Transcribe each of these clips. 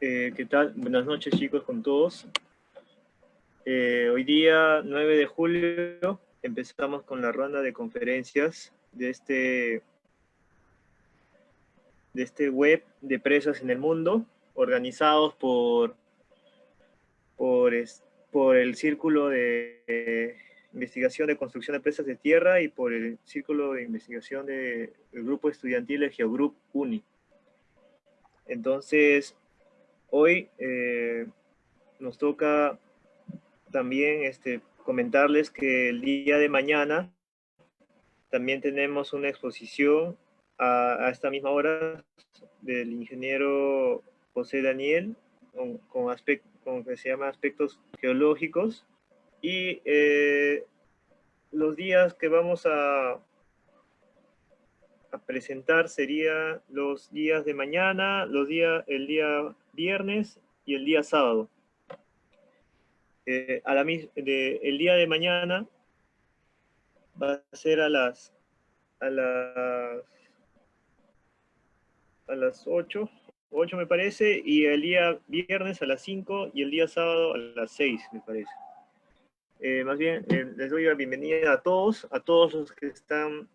¿Qué tal? Buenas noches, chicos, con todos. Hoy día, 9 de julio, empezamos con la ronda de conferencias de este web de presas en el mundo, organizados por, por el Círculo de Investigación de Construcción de Presas de Tierra y por el Círculo de Investigación del Grupo Estudiantil de Geogroup UNI. Entonces, hoy nos toca también comentarles que el día de mañana también tenemos una exposición a esta misma hora del ingeniero José Daniel con que se llama aspectos geológicos, y los días que vamos a presentar serían los días de mañana, el día viernes y el día sábado. El día de mañana va a ser a las 8 me parece, y el día viernes a las 5 y el día sábado a las 6, me parece. Más bien, les doy la bienvenida a todos los que están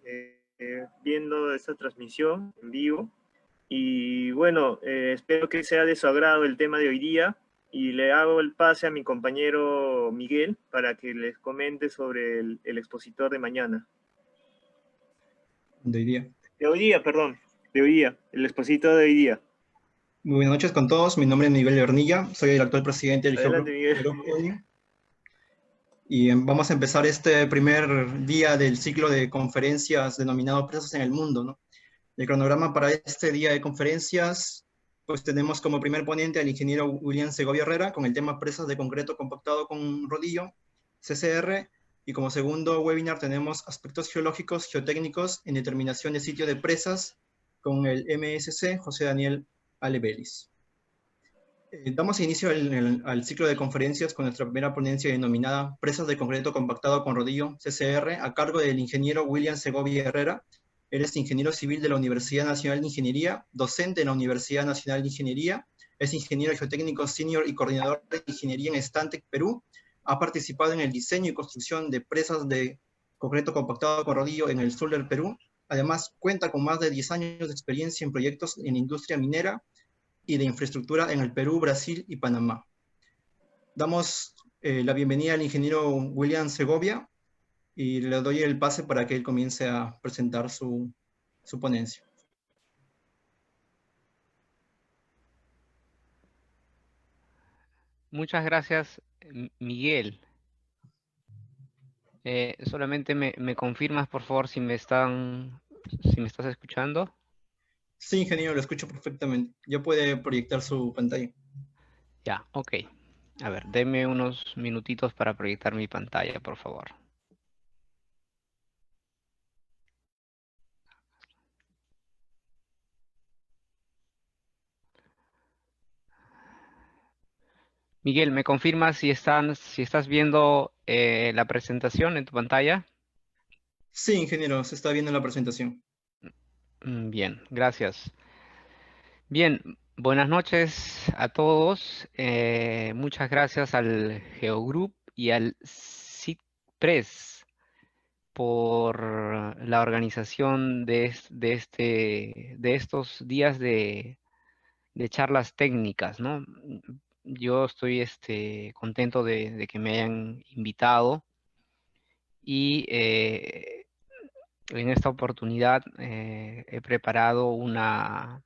viendo esta transmisión en vivo. Y bueno, espero que sea de su agrado el tema de hoy día, y le hago el pase a mi compañero Miguel para que les comente sobre el expositor de mañana. De hoy día. De hoy día, perdón. De hoy día, el expositor de hoy día. Muy buenas noches con todos. Mi nombre es Miguel Hornilla. Soy el actual presidente del Adelante, Miguel. Geogroup UNI. Y vamos a empezar este primer día del ciclo de conferencias denominado Presas en el Mundo, ¿no? El cronograma para este día de conferencias, pues tenemos como primer ponente al ingeniero William Segovia Herrera con el tema Presas de concreto compactado con rodillo, CCR. Y como segundo webinar tenemos aspectos geológicos, geotécnicos en determinación de sitio de presas con el MSC José Daniel Alevelis. Damos inicio al ciclo de conferencias con nuestra primera ponencia denominada Presas de concreto compactado con rodillo, CCR, a cargo del ingeniero William Segovia Herrera. Él es ingeniero civil de la Universidad Nacional de Ingeniería, docente en la Universidad Nacional de Ingeniería, es ingeniero geotécnico senior y coordinador de ingeniería en Stantec, Perú. Ha participado en el diseño y construcción de presas de concreto compactado con rodillo en el sur del Perú. Además, cuenta con más de 10 años de experiencia en proyectos en industria minera y de infraestructura en el Perú, Brasil y Panamá. Damos la bienvenida al ingeniero William Segovia y le doy el pase para que él comience a presentar su ponencia. Muchas gracias, Miguel. Solamente me confirmas, por favor, si me estás escuchando. Sí, ingeniero, lo escucho perfectamente. Ya puede proyectar su pantalla. Ya, ok. A ver, deme unos minutitos para proyectar mi pantalla, por favor. Miguel, ¿me confirmas si estás viendo la presentación en tu pantalla? Sí, ingeniero, se está viendo la presentación. Bien, gracias. Bien, buenas noches a todos. Muchas gracias al Geogroup y al CITPRES por la organización de estos días de charlas técnicas, ¿no? Yo estoy contento de que me hayan invitado, y en esta oportunidad he preparado una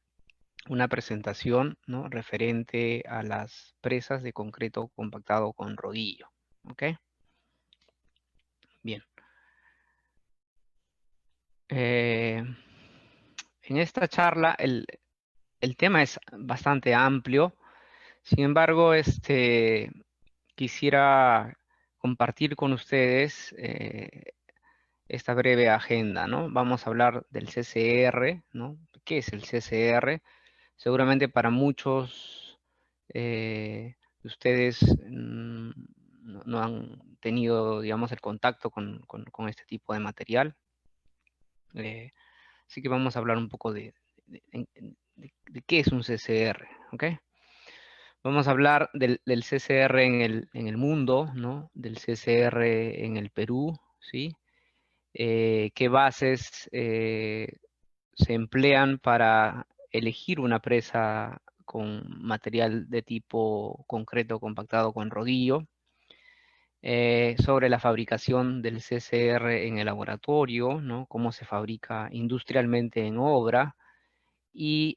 presentación, ¿no?, referente a las presas de concreto compactado con rodillo. ¿Ok? Bien. En esta charla el tema es bastante amplio. Sin embargo, quisiera compartir con ustedes esta breve agenda, ¿no? Vamos a hablar del CCR, ¿no? ¿Qué es el CCR? Seguramente para muchos de ustedes no han tenido, digamos, el contacto con este tipo de material. Así que vamos a hablar un poco de qué es un CCR, ¿ok? Vamos a hablar del CCR en el mundo, ¿no? Del CCR en el Perú, ¿sí? ¿Qué bases se emplean para elegir una presa con material de tipo concreto compactado con rodillo? Sobre la fabricación del CCR en el laboratorio, ¿no? Cómo se fabrica industrialmente en obra y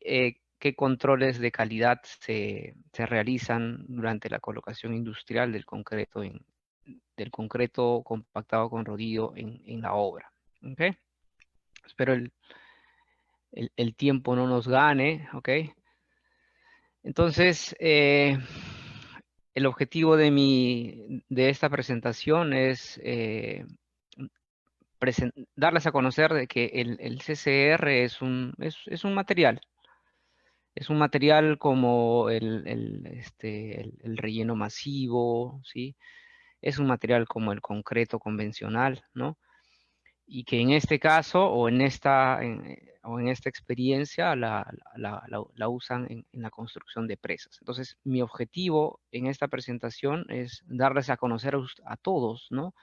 qué controles de calidad se realizan durante la colocación industrial del concreto compactado con rodillo en la obra. ¿Ok? Espero el tiempo no nos gane. ¿Ok? Entonces, el objetivo de esta presentación es darles a conocer de que el CCR es un material. Es un material como el relleno masivo, ¿sí? Es un material como el concreto convencional, ¿no? Y que en este caso o en esta experiencia la usan en la construcción de presas. Entonces, mi objetivo en esta presentación es darles a conocer a todos, ¿no?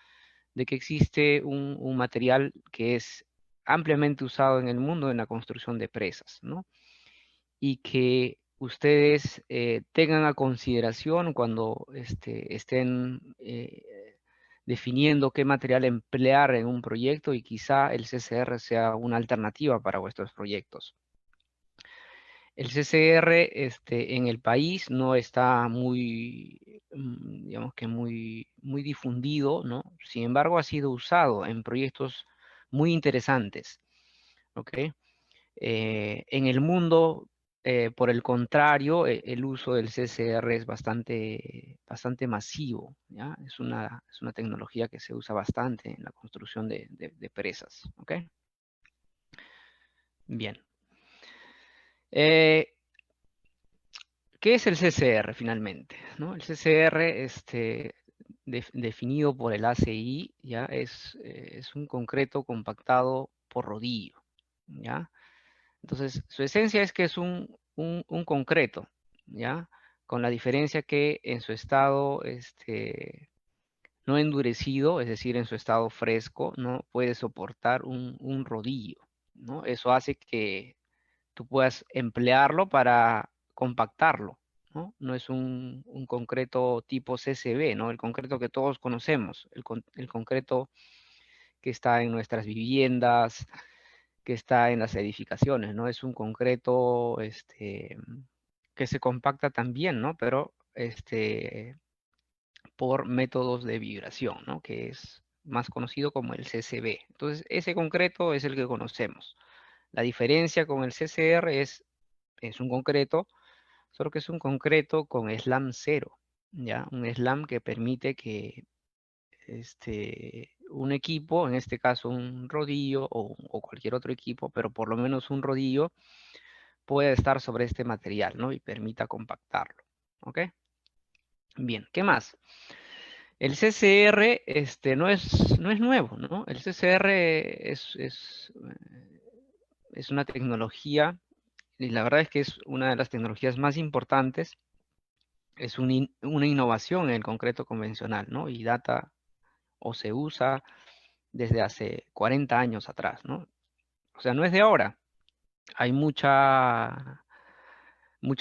De que existe un material que es ampliamente usado en el mundo en la construcción de presas, ¿no? Y que ustedes tengan a consideración cuando estén definiendo qué material emplear en un proyecto y quizá el CCR sea una alternativa para vuestros proyectos. El CCR en el país no está muy, digamos que muy difundido, ¿no? Sin embargo, ha sido usado en proyectos muy interesantes, ¿ok? En el mundo, por el contrario, el uso del CCR es bastante masivo, ¿ya? Es una tecnología que se usa bastante en la construcción de presas, ¿ok? Bien. ¿Qué es el CCR finalmente? ¿No? El CCR, definido por el ACI, ¿ya? Es un concreto compactado por rodillo, ¿ya? Entonces, su esencia es que es un concreto, ¿ya? Con la diferencia que en su estado no endurecido, es decir, en su estado fresco, no puede soportar un rodillo, ¿no? Eso hace que tú puedas emplearlo para compactarlo, ¿no? No es un concreto tipo CCB, ¿no? El concreto que todos conocemos, el concreto que está en nuestras viviendas, que está en las edificaciones, ¿no? Es un concreto que se compacta también, ¿no? Pero por métodos de vibración, ¿no? Que es más conocido como el CCB. Entonces, ese concreto es el que conocemos. La diferencia con el CCR es un concreto, solo que es un concreto con slam cero, ¿ya? Un slam que permite que un equipo, en este caso un rodillo o cualquier otro equipo, pero por lo menos un rodillo, puede estar sobre este material, ¿no? Y permita compactarlo, ¿ok? Bien, ¿qué más? El CCR no es nuevo, ¿no? El CCR es una tecnología, y la verdad es que es una de las tecnologías más importantes, es una innovación en el concreto convencional, ¿no? Y data o se usa desde hace 40 años atrás, ¿no? O sea, no es de ahora. Hay mucha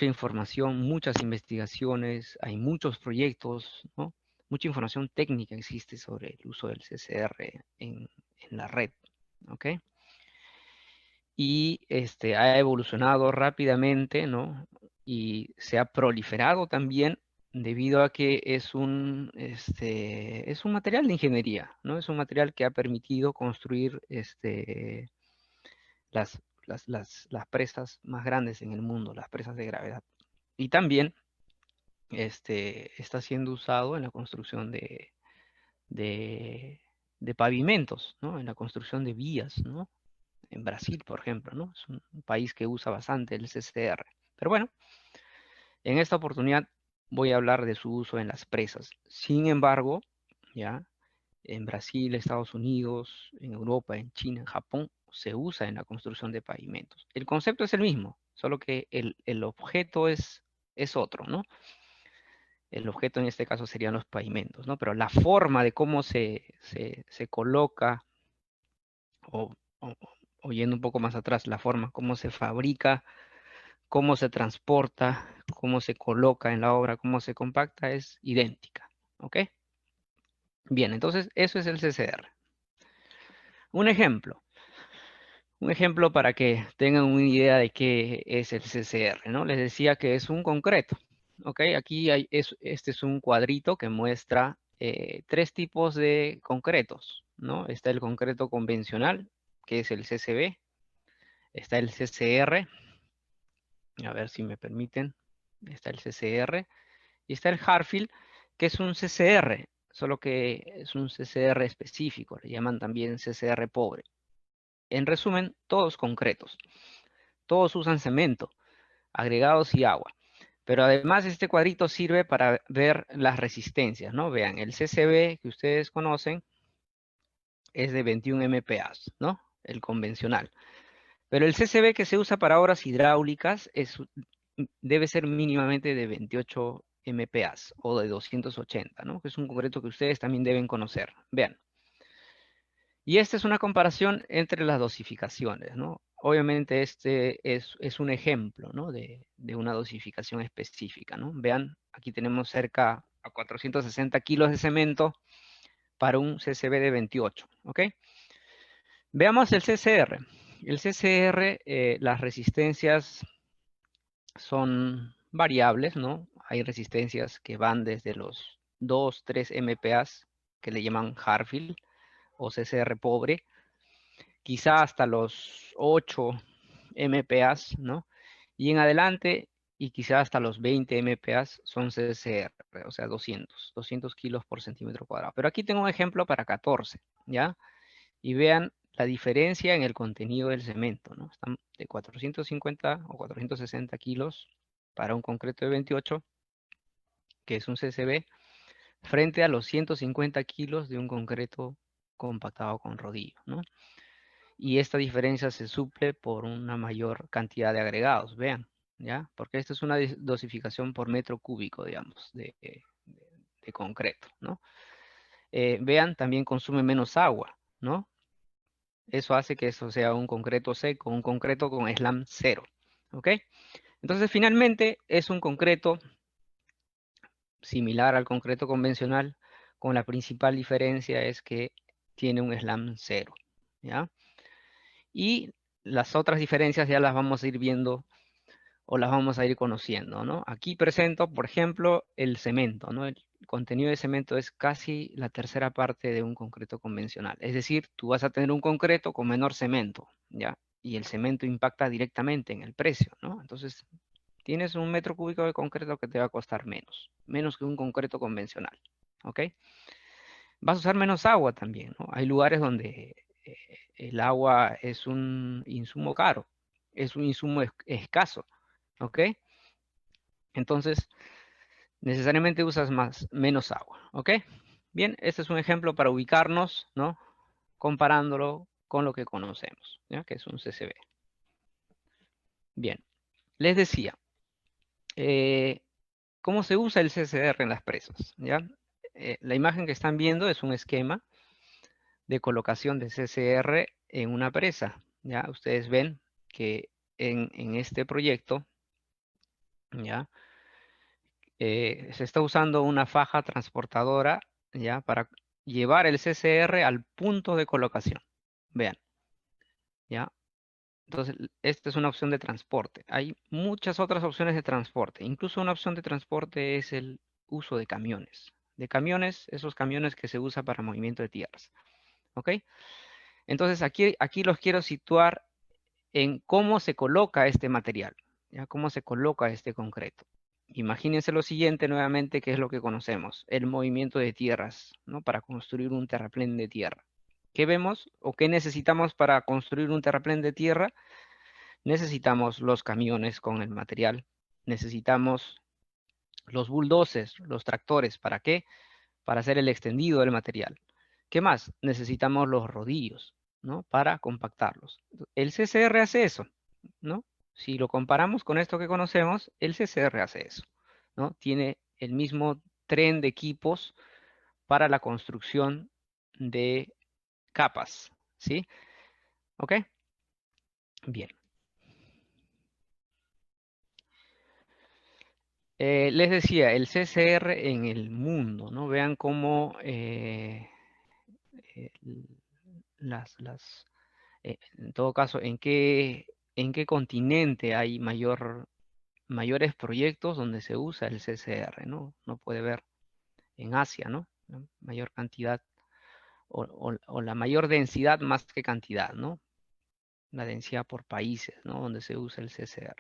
información, muchas investigaciones, hay muchos proyectos, ¿no? Mucha información técnica existe sobre el uso del CCR en la red, ¿ok? Y ha evolucionado rápidamente, ¿no? Y se ha proliferado también debido a que es un material de ingeniería, ¿no? Es un material que ha permitido construir las presas más grandes en el mundo, las presas de gravedad. Y también está siendo usado en la construcción de, de pavimentos, ¿no? En la construcción de vías, ¿no? En Brasil, por ejemplo, ¿no? Es un país que usa bastante el CCR. Pero bueno, en esta oportunidad voy a hablar de su uso en las presas. Sin embargo, ya en Brasil, Estados Unidos, en Europa, en China, en Japón, se usa en la construcción de pavimentos. El concepto es el mismo, solo que el objeto es otro, ¿no? El objeto en este caso serían los pavimentos, ¿no? Pero la forma de cómo se coloca, o, o- o yendo un poco más atrás, la forma, cómo se fabrica, cómo se transporta, cómo se coloca en la obra, cómo se compacta, es idéntica, ¿ok? Bien, entonces eso es el CCR. Un ejemplo para que tengan una idea de qué es el CCR, ¿no? Les decía que es un concreto, ¿ok? Aquí este es un cuadrito que muestra tres tipos de concretos, ¿no? Está el concreto convencional, que es el CCB, está el CCR, a ver si me permiten, está el CCR, y está el Harfield, que es un CCR, solo que es un CCR específico, le llaman también CCR pobre. En resumen, todos concretos. Todos usan cemento, agregados y agua. Pero además este cuadrito sirve para ver las resistencias, ¿no? Vean, el CCB que ustedes conocen es de 21 MPa, ¿no? El convencional. Pero el CCB que se usa para obras hidráulicas debe ser mínimamente de 28 MPa o de 280, ¿no? Que es un concreto que ustedes también deben conocer. Vean. Y esta es una comparación entre las dosificaciones, ¿no? Obviamente este es un ejemplo, ¿no? de una dosificación específica, ¿no? Vean, aquí tenemos cerca a 460 kilos de cemento para un CCB de 28, ¿ok? Veamos el CCR. El CCR, las resistencias son variables, ¿no? Hay resistencias que van desde los 2, 3 MPa, que le llaman Harfield, o CCR pobre, quizá hasta los 8 MPa, ¿no? Y en adelante, y quizá hasta los 20 MPa son CCR, o sea, 200 kilos por centímetro cuadrado. Pero aquí tengo un ejemplo para 14, ¿ya? Y vean la diferencia en el contenido del cemento, ¿no? Están de 450 o 460 kilos para un concreto de 28, que es un CCB, frente a los 150 kilos de un concreto compactado con rodillo, ¿no? Y esta diferencia se suple por una mayor cantidad de agregados, vean, ¿ya? Porque esta es una dosificación por metro cúbico, digamos, de concreto, ¿no? Vean, también consume menos agua, ¿no? Eso hace que eso sea un concreto seco, un concreto con SLAM 0, ¿ok? Entonces, finalmente, es un concreto similar al concreto convencional, con la principal diferencia es que tiene un SLAM 0, ¿ya? Y las otras diferencias ya las vamos a ir viendo o las vamos a ir conociendo, ¿no? Aquí presento, por ejemplo, el cemento, ¿no? El contenido de cemento es casi la tercera parte de un concreto convencional. Es decir, tú vas a tener un concreto con menor cemento, ¿ya? Y el cemento impacta directamente en el precio, ¿no? Entonces, tienes un metro cúbico de concreto que te va a costar menos que un concreto convencional, ¿ok? Vas a usar menos agua también, ¿no? Hay lugares donde el agua es un insumo caro, es un insumo escaso, ¿ok? Entonces, necesariamente usas menos agua, ¿ok? Bien, este es un ejemplo para ubicarnos, ¿no? Comparándolo con lo que conocemos, ¿ya? Que es un CCB. Bien, les decía, ¿cómo se usa el CCR en las presas? ¿Ya? La imagen que están viendo es un esquema de colocación de CCR en una presa, ¿ya? Ustedes ven que en este proyecto, ¿ya? Se está usando una faja transportadora, ¿ya? Para llevar el CCR al punto de colocación. Vean, ¿ya? Entonces, esta es una opción de transporte. Hay muchas otras opciones de transporte. Incluso una opción de transporte es el uso de camiones. De camiones, esos camiones que se usa para movimiento de tierras. ¿Ok? Entonces, aquí los quiero situar en cómo se coloca este material, ¿ya? Cómo se coloca este concreto. Imagínense lo siguiente nuevamente, que es lo que conocemos, el movimiento de tierras, ¿no? Para construir un terraplén de tierra. ¿Qué vemos o qué necesitamos para construir un terraplén de tierra? Necesitamos los camiones con el material, necesitamos los bulldozers, los tractores, ¿para qué? Para hacer el extendido del material. ¿Qué más? Necesitamos los rodillos, ¿no? Para compactarlos. El CCR hace eso, ¿no? Si lo comparamos con esto que conocemos, el CCR hace eso, ¿no? Tiene el mismo tren de equipos para la construcción de capas, ¿sí? ¿Ok? Bien. Les decía, el CCR en el mundo, ¿no? Vean cómo en todo caso, en qué continente hay mayores proyectos donde se usa el CCR, ¿no? Uno puede ver en Asia, ¿no? La mayor cantidad o la mayor densidad más que cantidad, ¿no? La densidad por países, ¿no? Donde se usa el CCR.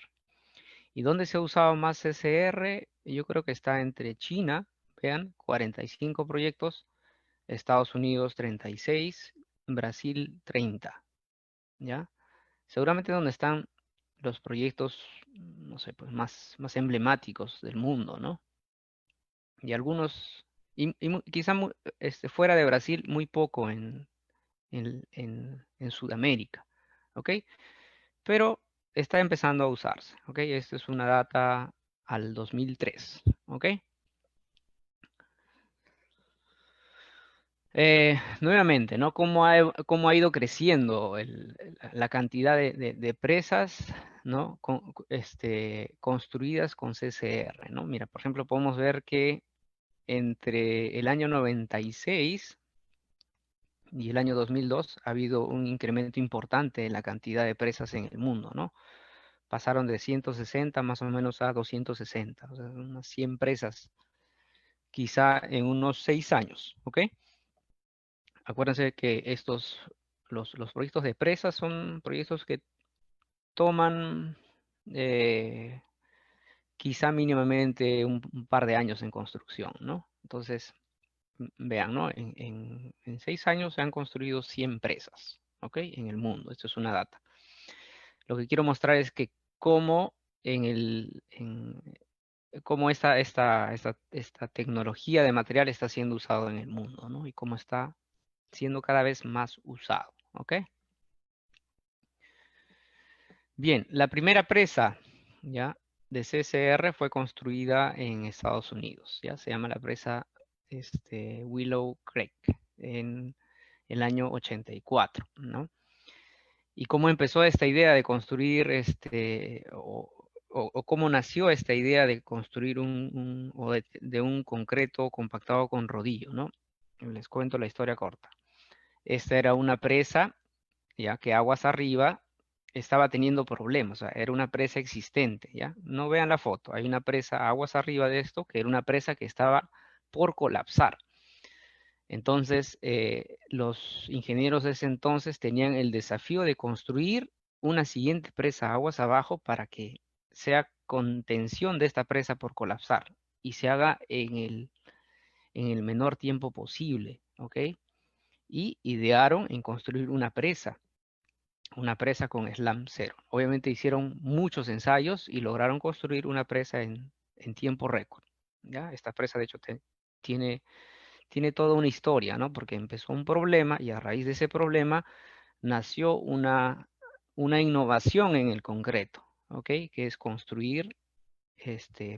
¿Y dónde se ha usado más CCR? Yo creo que está entre China, vean, 45 proyectos, Estados Unidos 36, Brasil 30, ¿ya? Seguramente donde están los proyectos, no sé, pues más emblemáticos del mundo, ¿no? Y algunos, quizá fuera de Brasil, muy poco en Sudamérica, ¿ok? Pero está empezando a usarse, ¿ok? Esta es una data al 2003, ¿ok? Nuevamente, ¿no? Cómo ha ido creciendo la cantidad de presas, ¿no? Construidas con CCR, ¿no? Mira, por ejemplo, podemos ver que entre el año 96 y el año 2002 ha habido un incremento importante en la cantidad de presas en el mundo, ¿no? Pasaron de 160 más o menos a 260, o sea, unas 100 presas, quizá en unos 6 años, ¿ok? Acuérdense que los proyectos de presas son proyectos que toman quizá mínimamente un par de años en construcción, ¿no? Entonces, vean, ¿no? En 6 años se han construido 100 presas, ¿ok? En el mundo, esto es una data. Lo que quiero mostrar es que cómo cómo esta tecnología de material está siendo usado en el mundo, ¿no? Y cómo está siendo cada vez más usado, ¿ok? Bien, la primera presa, ¿ya? De CCR fue construida en Estados Unidos, ¿ya? Se llama la presa Willow Creek en el año 84, ¿no? Y cómo empezó esta idea de construir, o cómo nació esta idea de construir o de un concreto compactado con rodillo, ¿no? Les cuento la historia corta. Esta era una presa, ya que aguas arriba estaba teniendo problemas, o sea, era una presa existente, ¿ya? No vean la foto, hay una presa aguas arriba de esto, que era una presa que estaba por colapsar. Entonces, los ingenieros de ese entonces tenían el desafío de construir una siguiente presa aguas abajo para que sea contención de esta presa por colapsar y se haga en el menor tiempo posible, ¿ok? Y idearon en construir una presa con slam cero. Obviamente hicieron muchos ensayos y lograron construir una presa en tiempo récord, ¿ya? Esta presa, de hecho, tiene tiene toda una historia, ¿no? Porque empezó un problema y a raíz de ese problema nació una innovación en el concreto, ¿ok? Que es construir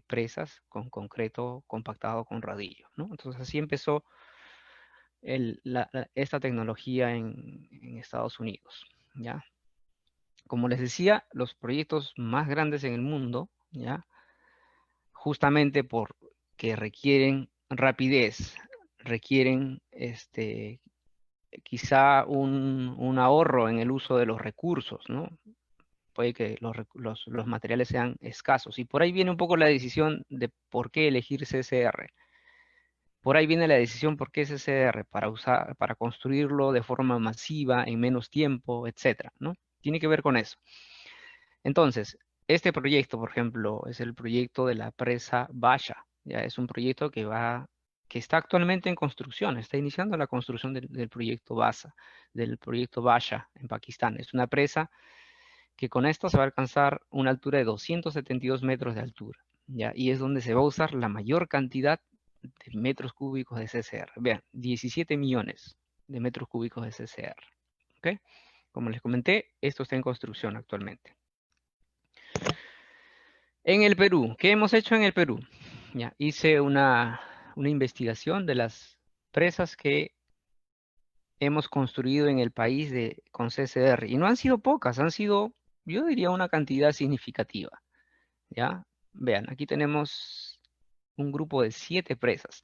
presas con concreto compactado con rodillo, ¿no? Entonces así empezó esta tecnología en Estados Unidos, ¿ya? Como les decía, los proyectos más grandes en el mundo, ¿ya? Justamente porque requieren rapidez, requieren quizá un ahorro en el uso de los recursos, ¿no? Puede que los materiales sean escasos. Y por ahí viene un poco la decisión de por qué elegir CCR. Por ahí viene la decisión por qué CCR, para construirlo de forma masiva, en menos tiempo, etcétera, ¿no? Tiene que ver con eso. Entonces, este proyecto, por ejemplo, es el proyecto de la presa Basha. Ya es un proyecto que está actualmente en construcción, está iniciando la construcción del proyecto del proyecto Basha en Pakistán. Es una presa que con esto se va a alcanzar una altura de 272 metros de altura, ¿ya? Y es donde se va a usar la mayor cantidad de metros cúbicos de CCR. Vean, 17 millones de metros cúbicos de CCR, ¿ok? Como les comenté, esto está en construcción actualmente. En el Perú, ¿qué hemos hecho en el Perú? Ya, hice una investigación de las presas que hemos construido en el país con CCR. Y no han sido pocas, han sido, yo diría, una cantidad significativa. ¿Ya? Vean, aquí tenemos un grupo de 7 presas.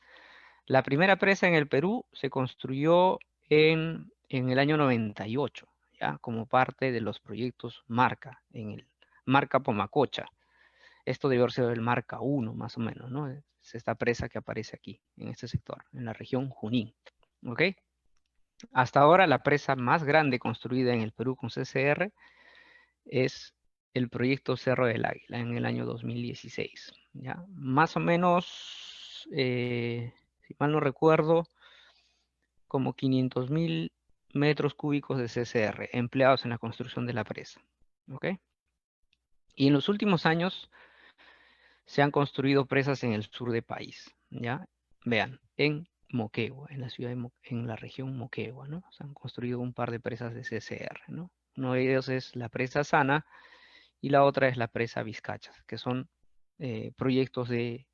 La primera presa en el Perú se construyó en el año 98, ¿ya? Como parte de los proyectos Marca, en el Marca Pomacocha. Esto debe ser el Marca 1, más o menos, ¿no? Es esta presa que aparece aquí, en este sector, en la región Junín. ¿Ok? Hasta ahora la presa más grande construida en el Perú con CCR es el proyecto Cerro del Águila en el año 2016. ¿Ya? Más o menos, si mal no recuerdo, como 500.000 metros cúbicos de CCR empleados en la construcción de la presa. ¿Ok? Y en los últimos años se han construido presas en el sur del país. ¿Ya? Vean, en Moquegua, en la ciudad en la región Moquegua, ¿no? Se han construido un par de presas de CCR, ¿no? Uno de ellos es la presa Sana y la otra es la presa Vizcachas, que son proyectos de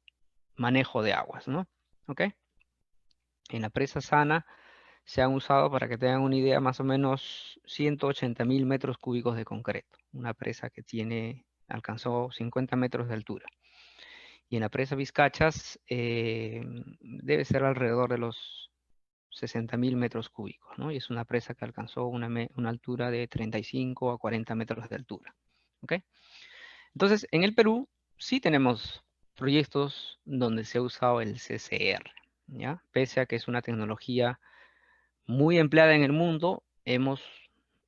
manejo de aguas, ¿no? ¿Ok? En la presa Sana se han usado, para que tengan una idea, más o menos 180.000 metros cúbicos de concreto. Una presa que alcanzó 50 metros de altura. Y en la presa Vizcachas debe ser alrededor de los 60.000 metros cúbicos, ¿no? Y es una presa que alcanzó una altura de 35 a 40 metros de altura. ¿Ok? Entonces, en el Perú sí tenemos proyectos donde se ha usado el CCR, ¿ya? Pese a que es una tecnología muy empleada en el mundo, hemos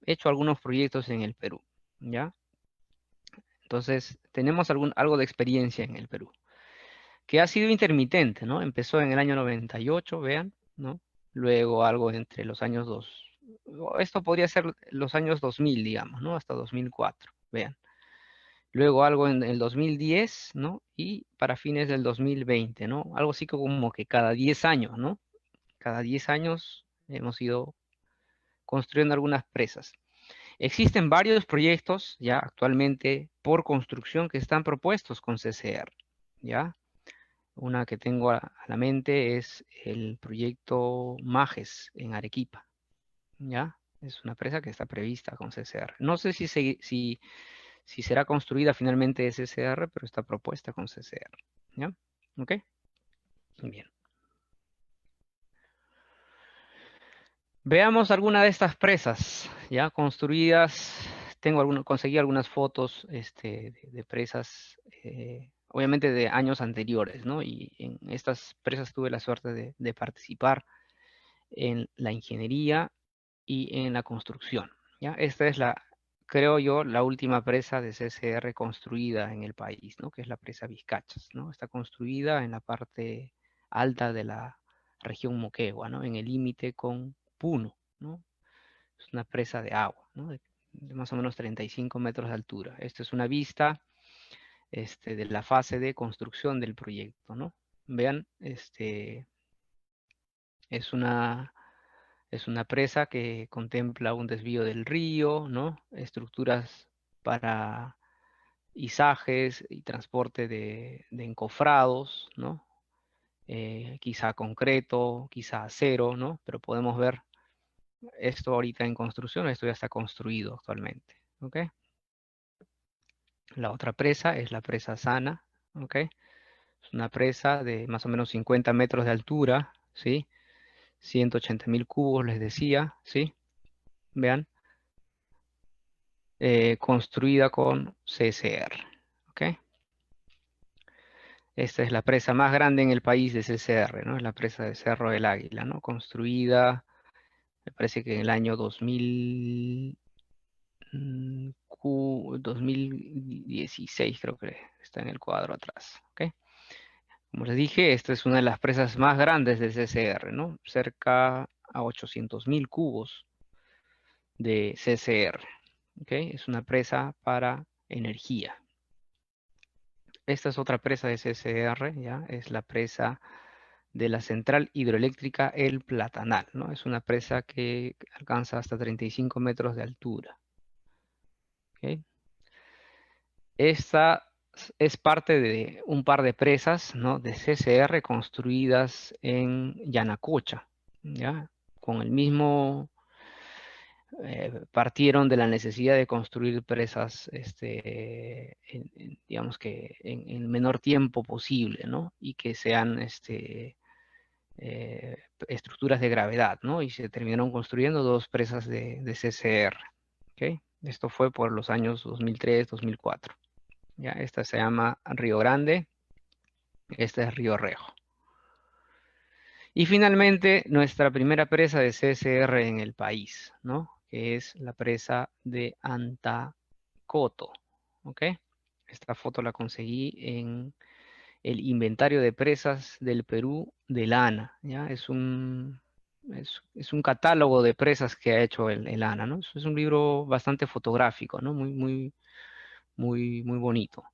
hecho algunos proyectos en el Perú, ¿ya? Entonces, tenemos algo de experiencia en el Perú, que ha sido intermitente, ¿no? Empezó en el año 98, vean, ¿no? Luego algo entre los años 2, esto podría ser los años 2000, digamos, ¿no? Hasta 2004, vean. Luego algo en el 2010, ¿no? Y para fines del 2020, ¿no? Algo así como que cada 10 años, ¿no? Cada 10 años hemos ido construyendo algunas presas. Existen varios proyectos ya actualmente por construcción que están propuestos con CCR, ¿ya? Una que tengo a la mente es el proyecto Majes en Arequipa, ¿ya? Es una presa que está prevista con CCR. No sé si será construida finalmente CCR, pero está propuesta con CCR, ¿ya? ¿Ok? Bien. Veamos alguna de estas presas, ya construidas. Conseguí algunas fotos de presas, obviamente de años anteriores, ¿no? Y en estas presas tuve la suerte de participar en la ingeniería y en la construcción, ¿ya? Esta es creo yo, la última presa de CCR construida en el país, ¿no? Que es la presa Vizcachas, ¿no? Está construida en la parte alta de la región Moquegua, ¿no? En el límite con Puno, ¿no? Es una presa de agua, ¿no? De más o menos 35 metros de altura. Esta es una vista de la fase de construcción del proyecto, ¿no? Vean, es una, es una presa que contempla un desvío del río, ¿no? Estructuras para izajes y transporte de encofrados, ¿no? Quizá concreto, quizá acero, ¿no? Pero podemos ver esto ahorita en construcción, esto ya está construido actualmente, ¿ok? La otra presa es la presa Sana, ¿ok? Es una presa de más o menos 50 metros de altura, ¿sí? 180.000 cubos, les decía, ¿sí? Vean, construida con CCR, ¿ok? Esta es la presa más grande en el país de CCR, ¿no? Es la presa de Cerro del Águila, ¿no? Construida, me parece que en el año 2016, creo que está en el cuadro atrás, ¿ok? Como les dije, esta es una de las presas más grandes del CCR, ¿no? Cerca a 800.000 cubos de CCR, ¿ok? Es una presa para energía. Esta es otra presa de CCR, ¿ya? Es la presa de la central hidroeléctrica El Platanal, ¿no? Es una presa que alcanza hasta 35 metros de altura, ¿ok? Esta es parte de un par de presas, ¿no?, de CCR construidas en Yanacocha, ¿ya? Con el mismo, partieron de la necesidad de construir presas, digamos que en el menor tiempo posible, ¿no? Y que sean, estructuras de gravedad, ¿no? Y se terminaron construyendo 2 presas de CCR, ¿ok? Esto fue por los años 2003, 2004. ¿Ya? Esta se llama Río Grande, esta es Río Rejo. Y finalmente, nuestra primera presa de CSR en el país, ¿no? Que es la presa de Antacoto, ¿ok? Esta foto la conseguí en el inventario de presas del Perú del ANA, ¿ya? Es un catálogo de presas que ha hecho el ANA, ¿no? Es un libro bastante fotográfico, ¿no? Muy bonito,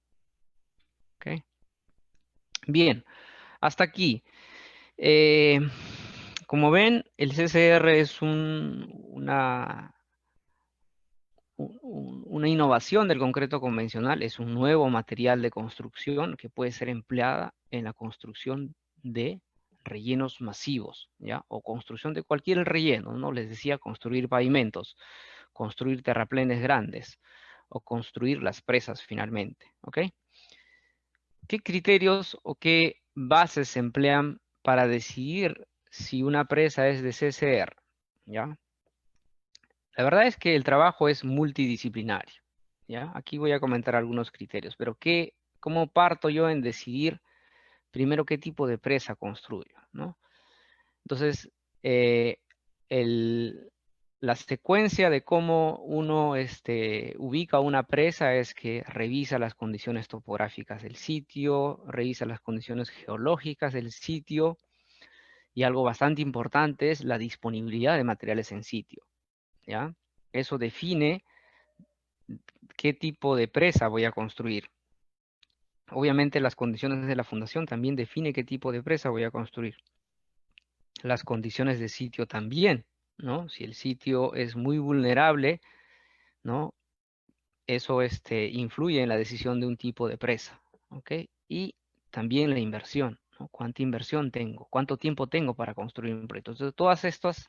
¿ok? Bien, hasta aquí. Eh, Como ven, el CCR es una innovación del concreto convencional, es un nuevo material de construcción que puede ser empleada en la construcción de rellenos masivos, ¿ya? O construcción de cualquier relleno, ¿no? Les decía, construir pavimentos, construir terraplenes grandes, o construir las presas finalmente, ¿ok? ¿Qué criterios o qué bases se emplean para decidir si una presa es de CCR? ¿Ya? La verdad es que el trabajo es multidisciplinario, ¿ya? Aquí voy a comentar algunos criterios, pero ¿cómo parto yo en decidir primero qué tipo de presa construyo, ¿no? Entonces, eh, el- la secuencia de cómo uno ubica una presa es que revisa las condiciones topográficas del sitio, revisa las condiciones geológicas del sitio, y algo bastante importante es la disponibilidad de materiales en sitio, ¿ya? Eso define qué tipo de presa voy a construir. Obviamente las condiciones de la fundación también define qué tipo de presa voy a construir. Las condiciones de sitio también, ¿no? Si el sitio es muy vulnerable, ¿no? Eso influye en la decisión de un tipo de presa, ¿ok? Y también la inversión, ¿no? ¿Cuánta inversión tengo? ¿Cuánto tiempo tengo para construir un proyecto? Entonces, todas estas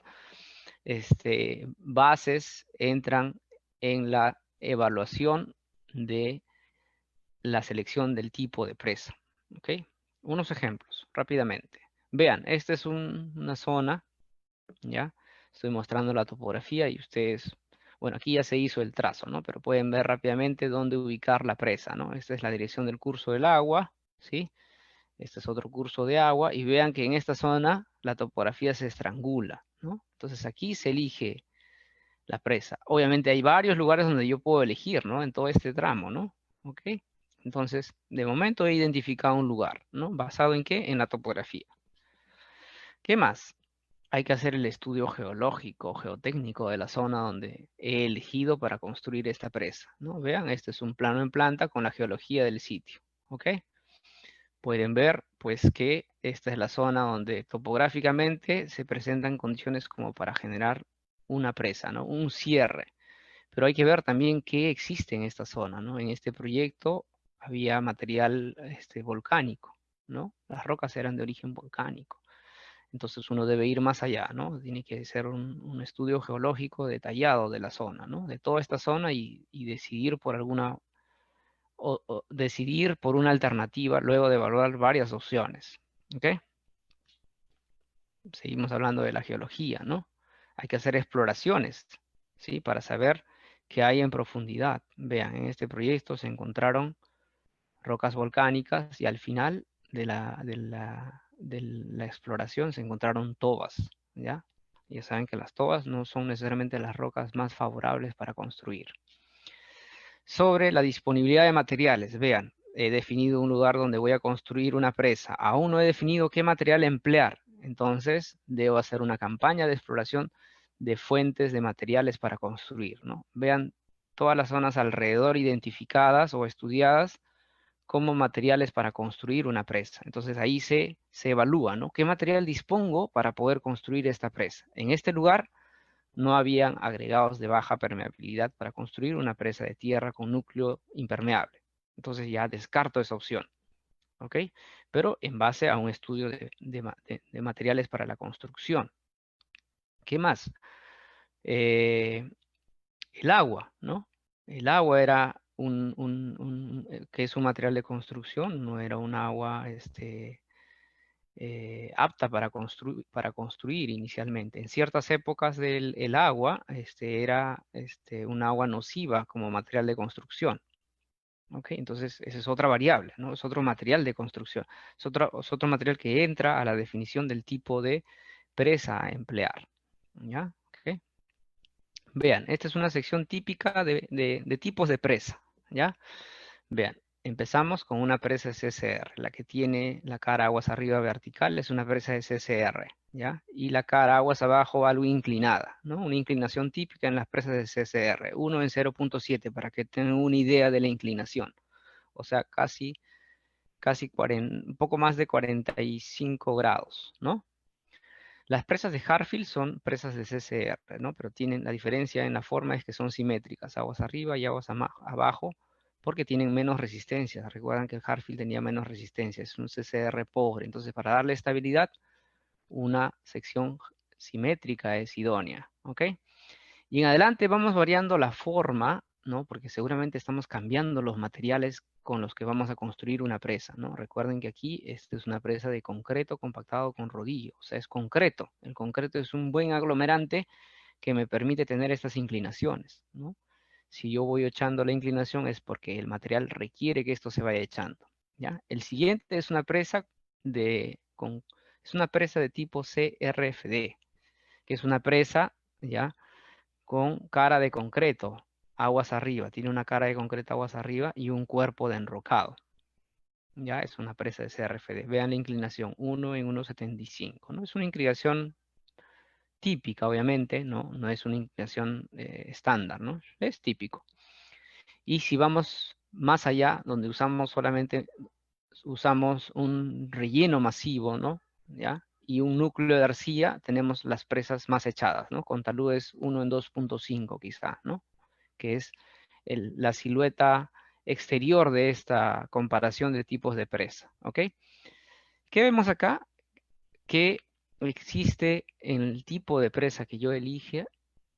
bases entran en la evaluación de la selección del tipo de presa, ¿ok? Unos ejemplos, rápidamente. Vean, esta es una zona, ¿ya? Estoy mostrando la topografía y ustedes, bueno, aquí ya se hizo el trazo, ¿no? Pero pueden ver rápidamente dónde ubicar la presa, ¿no? Esta es la dirección del curso del agua, ¿sí? Este es otro curso de agua y vean que en esta zona la topografía se estrangula, ¿no? Entonces aquí se elige la presa. Obviamente hay varios lugares donde yo puedo elegir, ¿no? En todo este tramo, ¿no? ¿Ok? Entonces, de momento he identificado un lugar, ¿no? ¿Basado en qué? En la topografía. ¿Qué más? Hay que hacer el estudio geológico, geotécnico de la zona donde he elegido para construir esta presa, ¿no? Vean, este es un plano en planta con la geología del sitio, ¿ok? Pueden ver, pues, que esta es la zona donde topográficamente se presentan condiciones como para generar una presa, ¿no? Un cierre. Pero hay que ver también qué existe en esta zona, ¿no? En este proyecto había material volcánico, ¿no? Las rocas eran de origen volcánico. Entonces uno debe ir más allá, ¿no? Tiene que hacer un estudio geológico detallado de la zona, ¿no? De toda esta zona y decidir por o decidir por una alternativa luego de evaluar varias opciones, ¿ok? Seguimos hablando de la geología, ¿no? Hay que hacer exploraciones, ¿sí? Para saber qué hay en profundidad. Vean, en este proyecto se encontraron rocas volcánicas y al final de la exploración se encontraron tobas, ¿ya? Ya saben que las tobas no son necesariamente las rocas más favorables para construir. Sobre la disponibilidad de materiales, vean, he definido un lugar donde voy a construir una presa. Aún no he definido qué material emplear. Entonces, debo hacer una campaña de exploración de fuentes de materiales para construir, ¿no? Vean todas las zonas alrededor identificadas o estudiadas como materiales para construir una presa. Entonces, ahí se evalúa, ¿no? ¿Qué material dispongo para poder construir esta presa? En este lugar no habían agregados de baja permeabilidad para construir una presa de tierra con núcleo impermeable. Entonces ya descarto esa opción. ¿Ok? Pero en base a un estudio de materiales para la construcción. ¿Qué más? El agua, ¿no? El agua era que es un material de construcción, no era un agua apta para construir inicialmente. En ciertas épocas el agua era un agua nociva como material de construcción. ¿Ok? Entonces, esa es otra variable, ¿no? Es otro material de construcción. Es otro material que entra a la definición del tipo de presa a emplear. ¿Ya? ¿Ok? Vean, esta es una sección típica de tipos de presa, ¿ya? Vean, empezamos con una presa de CCR. La que tiene la cara aguas arriba vertical es una presa de CCR, ¿ya? Y la cara aguas abajo algo inclinada, ¿no? Una inclinación típica en las presas de CCR. 1 en 0.7 para que tengan una idea de la inclinación. O sea, casi 40, un poco más de 45 grados, ¿no? Las presas de Harfield son presas de CCR, ¿no? Pero tienen la diferencia en la forma es que son simétricas, aguas arriba y aguas abajo, porque tienen menos resistencia. Recuerdan que el Harfield tenía menos resistencia, es un CCR pobre. Entonces, para darle estabilidad, una sección simétrica es idónea, ¿ok? Y en adelante vamos variando la forma, ¿no? Porque seguramente estamos cambiando los materiales con los que vamos a construir una presa, ¿no? Recuerden que aquí esta es una presa de concreto compactado con rodillo, o sea, es concreto. El concreto es un buen aglomerante que me permite tener estas inclinaciones, ¿no? Si yo voy echando la inclinación es porque el material requiere que esto se vaya echando, ¿ya? El siguiente es una presa es una presa de tipo CRFD, que es una presa, ¿ya? Con cara de concreto, aguas arriba. Tiene una cara de concreto aguas arriba y un cuerpo de enrocado. Ya es una presa de CRFD. Vean la inclinación, 1 en 1,75, ¿no? Es una inclinación típica, obviamente, ¿no? No es una inclinación estándar, ¿no? Es típico. Y si vamos más allá, donde usamos un relleno masivo, ¿no? ¿Ya? Y un núcleo de arcilla, tenemos las presas más echadas, ¿no? Con taludes 1 en 2.5 quizá, ¿no? Que es la silueta exterior de esta comparación de tipos de presa, ¿ok? ¿Qué vemos acá? Que existe en el tipo de presa que yo elige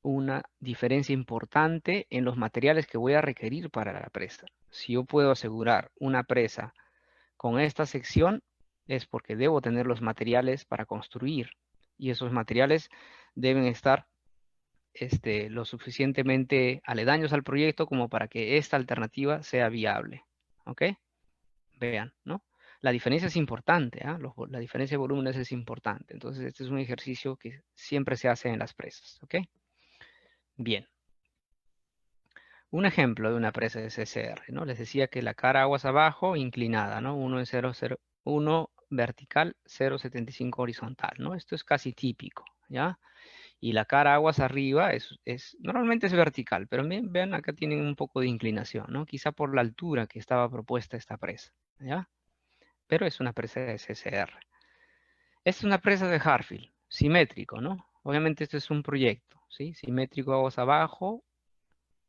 una diferencia importante en los materiales que voy a requerir para la presa. Si yo puedo asegurar una presa con esta sección, es porque debo tener los materiales para construir. Y esos materiales deben estar lo suficientemente aledaños al proyecto como para que esta alternativa sea viable. ¿Ok? Vean, ¿no? La diferencia es importante, ¿ah? La diferencia de volúmenes es importante. Entonces, este es un ejercicio que siempre se hace en las presas. ¿Ok? Bien. Un ejemplo de una presa de CCR, ¿no? Les decía que la cara aguas abajo, inclinada, ¿no? 1 en 0,01 vertical, 0,75 horizontal, ¿no? Esto es casi típico, ¿ya? Y la cara aguas arriba normalmente es vertical, pero vean, acá tienen un poco de inclinación, ¿no? Quizá por la altura que estaba propuesta esta presa, ¿ya? Pero es una presa de CCR. Esta es una presa de Harfield, simétrico, ¿no? Obviamente esto es un proyecto, ¿sí? Simétrico aguas abajo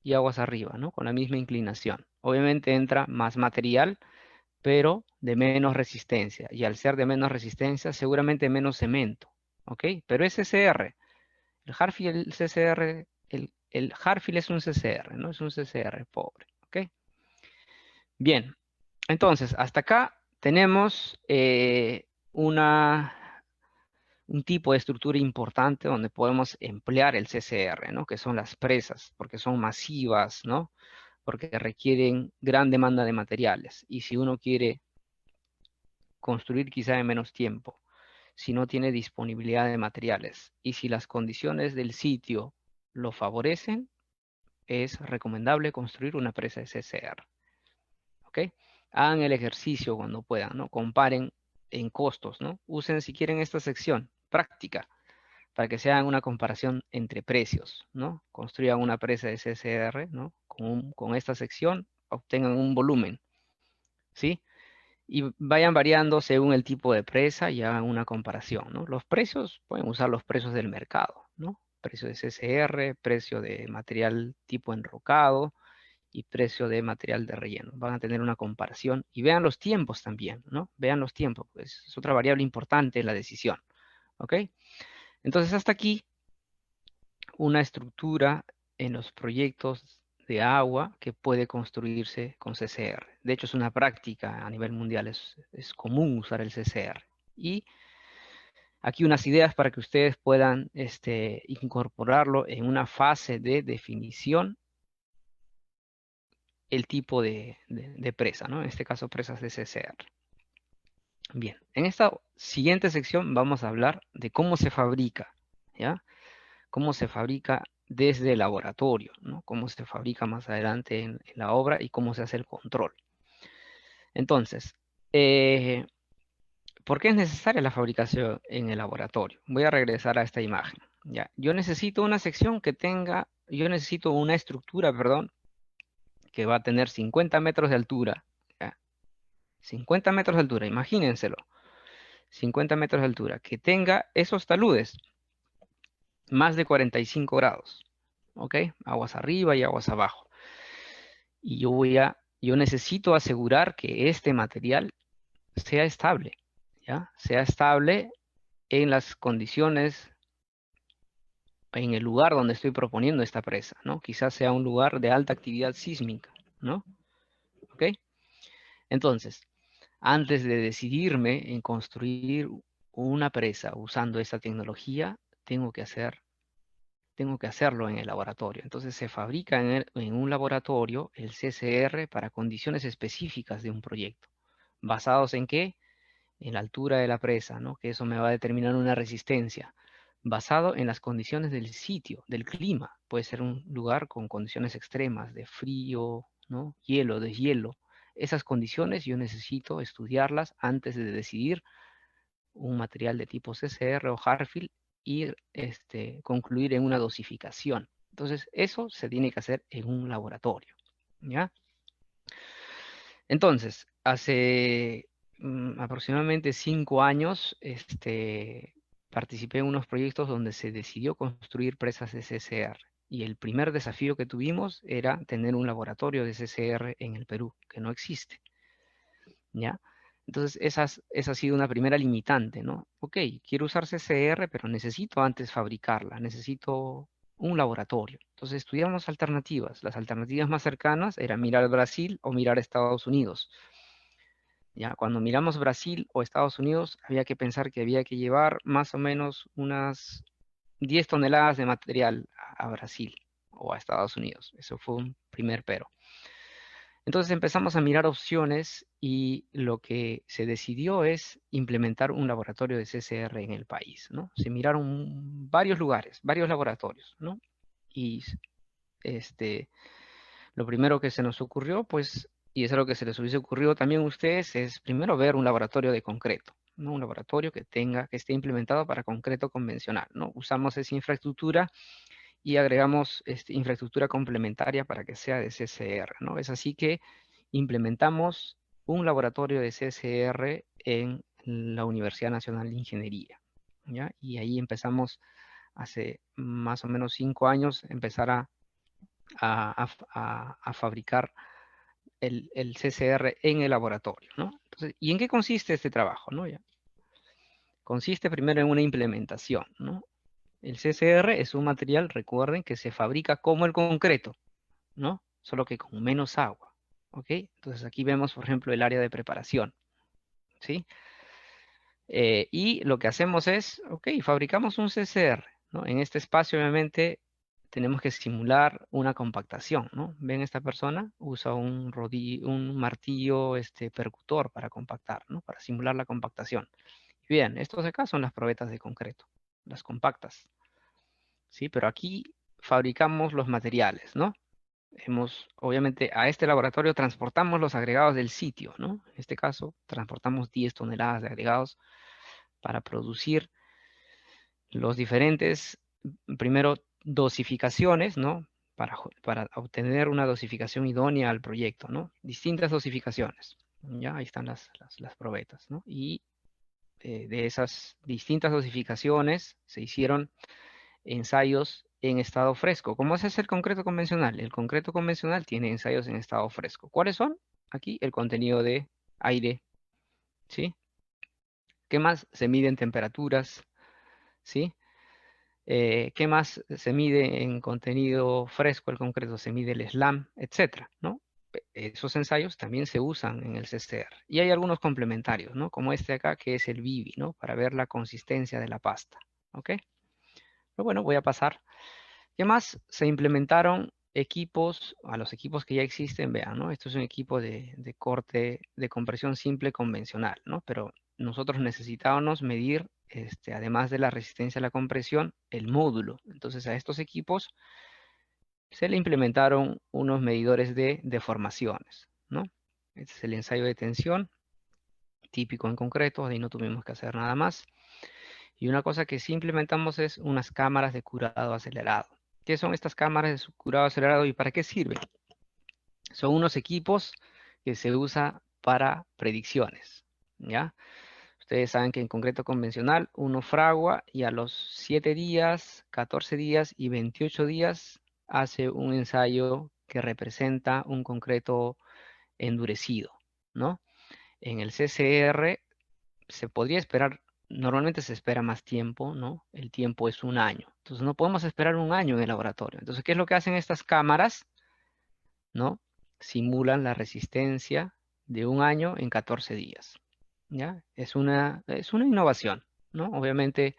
y aguas arriba, ¿no? Con la misma inclinación. Obviamente entra más material, pero de menos resistencia. Y al ser de menos resistencia, seguramente menos cemento, ¿ok? Pero es CCR. El Harfield, el CCR, el Harfield es un CCR, ¿no? Es un CCR pobre, ¿ok? Bien, entonces, hasta acá tenemos un tipo de estructura importante donde podemos emplear el CCR, ¿no? Que son las presas, porque son masivas, ¿no? Porque requieren gran demanda de materiales. Y si uno quiere construir quizá en menos tiempo, si no tiene disponibilidad de materiales y si las condiciones del sitio lo favorecen, es recomendable construir una presa de CCR. ¿Ok? Hagan el ejercicio cuando puedan, ¿no? Comparen en costos, ¿no? Usen si quieren esta sección práctica para que se hagan una comparación entre precios, ¿no? Construyan una presa de CCR, ¿no? Con esta sección, obtengan un volumen, ¿sí? Y vayan variando según el tipo de presa y hagan una comparación, ¿no? Los precios, pueden usar los precios del mercado, ¿no? Precio de CCR, precio de material tipo enrocado, y precio de material de relleno. Van a tener una comparación y vean los tiempos también, ¿no? Vean los tiempos, pues es otra variable importante en la decisión, ¿ok? Entonces hasta aquí una estructura en los proyectos de agua que puede construirse con CCR. De hecho, es una práctica a nivel mundial, es común usar el CCR. Y aquí unas ideas para que ustedes puedan incorporarlo en una fase de definición, el tipo de presa, ¿no? En este caso, presas de CCR. Bien, en esta siguiente sección vamos a hablar de cómo se fabrica, ¿ya? Cómo se fabrica desde el laboratorio, ¿no? Cómo se fabrica más adelante en la obra y cómo se hace el control. Entonces, ¿por qué es necesaria la fabricación en el laboratorio? Voy a regresar a esta imagen. ¿Ya? Yo necesito una sección que tenga, yo necesito una estructura, perdón, que va a tener 50 metros de altura. ¿Ya? 50 metros de altura, imagínenselo. 50 metros de altura, que tenga esos taludes, más de 45 grados. ¿Ok? Aguas arriba y aguas abajo. Y yo necesito asegurar que este material sea estable, ¿ya? Sea estable en las condiciones, en el lugar donde estoy proponiendo esta presa, ¿no? Quizás sea un lugar de alta actividad sísmica, ¿no? ¿Ok? Entonces, antes de decidirme en construir una presa usando esta tecnología, tengo que hacerlo en el laboratorio. Entonces, se fabrica en un laboratorio el CCR para condiciones específicas de un proyecto. ¿Basados en qué? En la altura de la presa, ¿no? Que eso me va a determinar una resistencia. Basado en las condiciones del sitio, del clima. Puede ser un lugar con condiciones extremas, de frío, ¿no? Hielo, deshielo. Esas condiciones yo necesito estudiarlas antes de decidir un material de tipo CCR o Harfield y concluir en una dosificación. Entonces, eso se tiene que hacer en un laboratorio, ¿ya? Entonces, hace aproximadamente 5 años, participé en unos proyectos donde se decidió construir presas de CCR. Y el primer desafío que tuvimos era tener un laboratorio de CCR en el Perú, que no existe, ¿ya? Entonces, esa ha sido una primera limitante, ¿no? Ok, quiero usar CCR, pero necesito antes fabricarla, necesito un laboratorio. Entonces, estudiamos alternativas. Las alternativas más cercanas eran mirar Brasil o mirar Estados Unidos. Ya, cuando miramos Brasil o Estados Unidos, había que pensar que había que llevar más o menos unas 10 toneladas de material a Brasil o a Estados Unidos. Eso fue un primer pero. Entonces empezamos a mirar opciones y lo que se decidió es implementar un laboratorio de CCR en el país, ¿no? Se miraron varios lugares, varios laboratorios, ¿no? Y lo primero que se nos ocurrió, pues, y eso es lo que se les hubiese ocurrido también a ustedes, es primero ver un laboratorio de concreto, ¿no? Un laboratorio que esté implementado para concreto convencional, ¿no? Usamos esa infraestructura y agregamos infraestructura complementaria para que sea de CCR, ¿no? Es así que implementamos un laboratorio de CCR en la Universidad Nacional de Ingeniería, ¿ya? Y ahí empezamos hace más o menos 5 años, empezar a fabricar el CCR en el laboratorio, ¿no? Entonces, ¿y en qué consiste este trabajo, no? Ya. Consiste primero en una implementación, ¿no? El CCR es un material, recuerden, que se fabrica como el concreto, ¿no? Solo que con menos agua, ¿ok? Entonces aquí vemos, por ejemplo, el área de preparación, ¿sí? Y lo que hacemos es, ok, fabricamos un CCR, ¿no? En este espacio, obviamente, tenemos que simular una compactación, ¿no? ¿Ven esta persona? Usa un martillo percutor para compactar, ¿no? Para simular la compactación. Bien, estos de acá son las probetas de concreto, las compactas, ¿sí? Pero aquí fabricamos los materiales, ¿no? Obviamente, a este laboratorio transportamos los agregados del sitio, ¿no? En este caso, transportamos 10 toneladas de agregados para producir los diferentes, primero, dosificaciones, ¿no? Para obtener una dosificación idónea al proyecto, ¿no? Distintas dosificaciones, ¿ya? Ahí están las probetas, ¿no? Y de esas distintas dosificaciones se hicieron ensayos en estado fresco. ¿Cómo se hace el concreto convencional? El concreto convencional tiene ensayos en estado fresco. ¿Cuáles son? Aquí el contenido de aire, ¿sí? ¿Qué más? Se miden temperaturas, ¿sí? ¿Qué más se mide en contenido fresco? El concreto se mide el SLAM, etcétera, ¿no? Esos ensayos también se usan en el CCR. Y hay algunos complementarios, ¿no? Como este acá, que es el Vivi, ¿no? Para ver la consistencia de la pasta, ¿ok? Pero bueno, voy a pasar. ¿Qué más? Se implementaron equipos, a los equipos que ya existen, vean, ¿no? Esto es un equipo de corte de compresión simple convencional, ¿no? Pero nosotros necesitábamos medir, además de la resistencia a la compresión, el módulo. Entonces a estos equipos se le implementaron unos medidores de deformaciones, ¿no? Este es el ensayo de tensión, típico en concreto, ahí no tuvimos que hacer nada más. Y una cosa que sí implementamos es unas cámaras de curado acelerado. ¿Qué son estas cámaras de curado acelerado y para qué sirven? Son unos equipos que se usa para predicciones, ¿ya? Ustedes saben que en concreto convencional uno fragua y a los 7 días, 14 días y 28 días hace un ensayo que representa un concreto endurecido, ¿no? En el CCR se podría esperar, normalmente se espera más tiempo, ¿no? El tiempo es un año. Entonces no podemos esperar un año en el laboratorio. Entonces, ¿qué es lo que hacen estas cámaras? ¿No? Simulan la resistencia de un año en 14 días. ¿Ya? Es una innovación, ¿no? Obviamente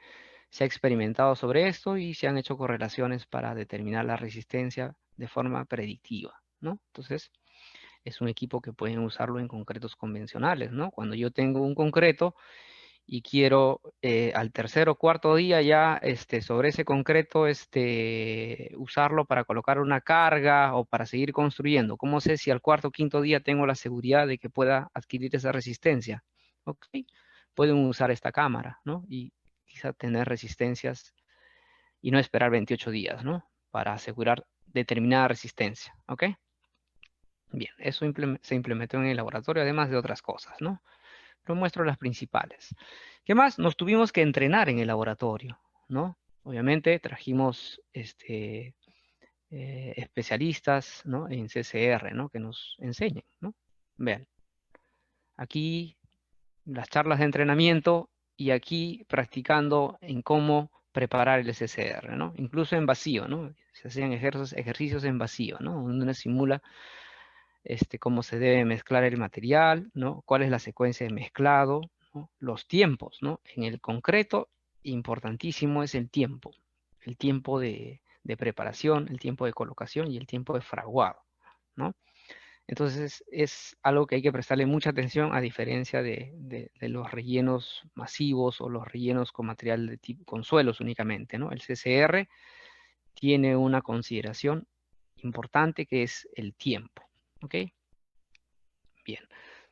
se ha experimentado sobre esto y se han hecho correlaciones para determinar la resistencia de forma predictiva, ¿no? Entonces, es un equipo que pueden usarlo en concretos convencionales, ¿no? Cuando yo tengo un concreto y quiero al tercer o cuarto día ya sobre ese concreto usarlo para colocar una carga o para seguir construyendo. ¿Cómo sé si al cuarto o quinto día tengo la seguridad de que pueda adquirir esa resistencia? Ok, pueden usar esta cámara, ¿no? Y quizá tener resistencias y no esperar 28 días, ¿no? Para asegurar determinada resistencia, ¿ok? Bien, eso se implementó en el laboratorio, además de otras cosas, ¿no? Lo muestro las principales. ¿Qué más? Nos tuvimos que entrenar en el laboratorio, ¿no? Obviamente trajimos especialistas, ¿no? En CCR, ¿no? Que nos enseñen, ¿no? Vean, aquí las charlas de entrenamiento y aquí practicando en cómo preparar el CCR, ¿no? Incluso en vacío, ¿no? Se hacían ejercicios en vacío, ¿no? Donde uno simula cómo se debe mezclar el material, ¿no? Cuál es la secuencia de mezclado, ¿no? Los tiempos, ¿no? En el concreto, importantísimo es el tiempo de preparación, el tiempo de colocación y el tiempo de fraguado, ¿no? Entonces es algo que hay que prestarle mucha atención a diferencia de los rellenos masivos o los rellenos con material de tipo, con suelos únicamente, ¿no? El CCR tiene una consideración importante que es el tiempo, ¿ok? Bien,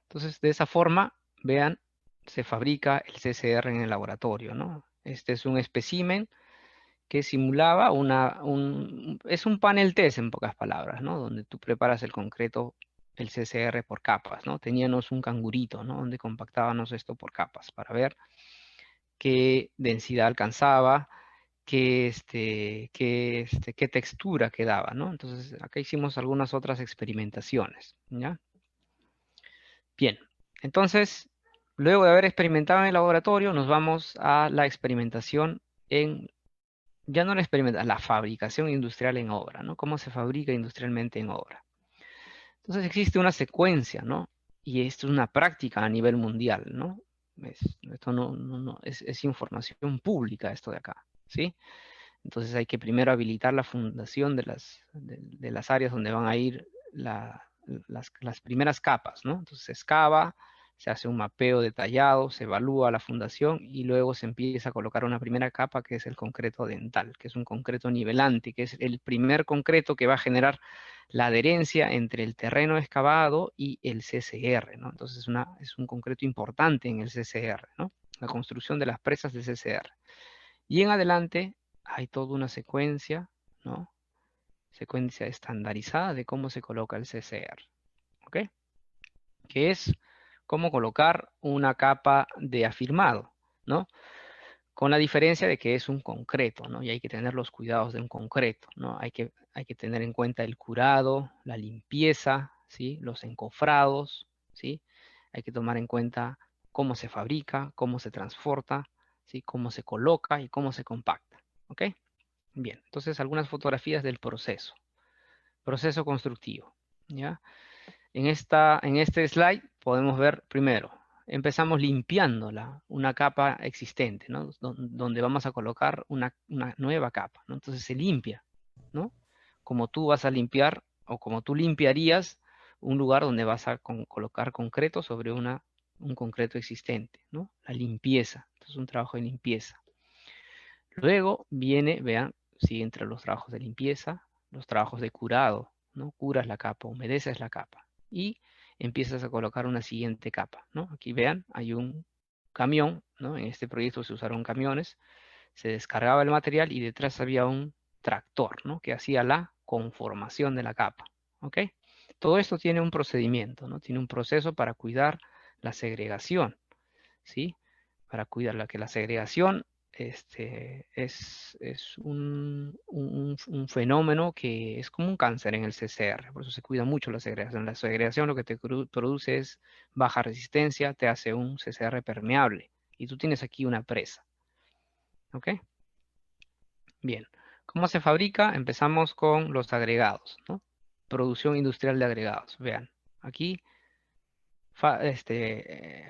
entonces de esa forma, vean, se fabrica el CCR en el laboratorio, ¿no? Este es un espécimen que simulaba es un panel test en pocas palabras, ¿no? Donde tú preparas el concreto, el CCR por capas, ¿no? Teníamos un cangurito, ¿no? Donde compactábamos esto por capas para ver qué densidad alcanzaba, qué textura quedaba, ¿no? Entonces acá hicimos algunas otras experimentaciones, ¿ya? Bien, entonces, luego de haber experimentado en el laboratorio, nos vamos a la experimentación ya no la experimentación, la fabricación industrial en obra, ¿no? Cómo se fabrica industrialmente en obra. Entonces existe una secuencia, ¿no? Y esto es una práctica a nivel mundial, ¿no? Esto es información pública esto de acá, ¿sí? Entonces hay que primero habilitar la fundación de las áreas donde van a ir las primeras capas, ¿no? Entonces se excava, se hace un mapeo detallado, se evalúa la fundación y luego se empieza a colocar una primera capa que es el concreto dental, que es un concreto nivelante, que es el primer concreto que va a generar la adherencia entre el terreno excavado y el CCR, ¿no? Entonces es un concreto importante en el CCR, ¿no? La construcción de las presas del CCR. Y en adelante hay toda una secuencia, ¿no? Secuencia estandarizada de cómo se coloca el CCR, ¿ok? Que es cómo colocar una capa de afirmado, ¿no? con la diferencia de que es un concreto, ¿no? Y hay que tener los cuidados de un concreto, ¿no? Hay que tener en cuenta el curado, la limpieza, ¿sí? Los encofrados, ¿sí? Hay que tomar en cuenta cómo se fabrica, cómo se transporta, ¿sí? Cómo se coloca y cómo se compacta, ¿ok? Bien, entonces algunas fotografías del proceso constructivo, ¿ya? En este slide podemos ver primero, empezamos limpiándola, una capa existente, ¿no? Donde vamos a colocar una nueva capa, ¿no? Entonces se limpia, ¿no? Como tú vas a limpiar o como tú limpiarías un lugar donde vas a colocar concreto sobre un concreto existente, ¿no? La limpieza, entonces un trabajo de limpieza. Luego viene, vean, sigue entre los trabajos de limpieza, los trabajos de curado, ¿no? Curas la capa, humedeces la capa y empiezas a colocar una siguiente capa, ¿no? Aquí vean, hay un camión, ¿no? En este proyecto se usaron camiones, se descargaba el material y detrás había un tractor, ¿no? Que hacía la conformación de la capa, ¿ok? Todo esto tiene un procedimiento, ¿no? Tiene un proceso para cuidar la segregación, ¿sí? Para cuidar que la segregación es un fenómeno que es como un cáncer en el CCR, por eso se cuida mucho la segregación. La segregación lo que te produce es baja resistencia, te hace un CCR permeable, y tú tienes aquí una presa, ¿ok? Bien, ¿cómo se fabrica? Empezamos con los agregados, ¿no? Producción industrial de agregados, vean, aquí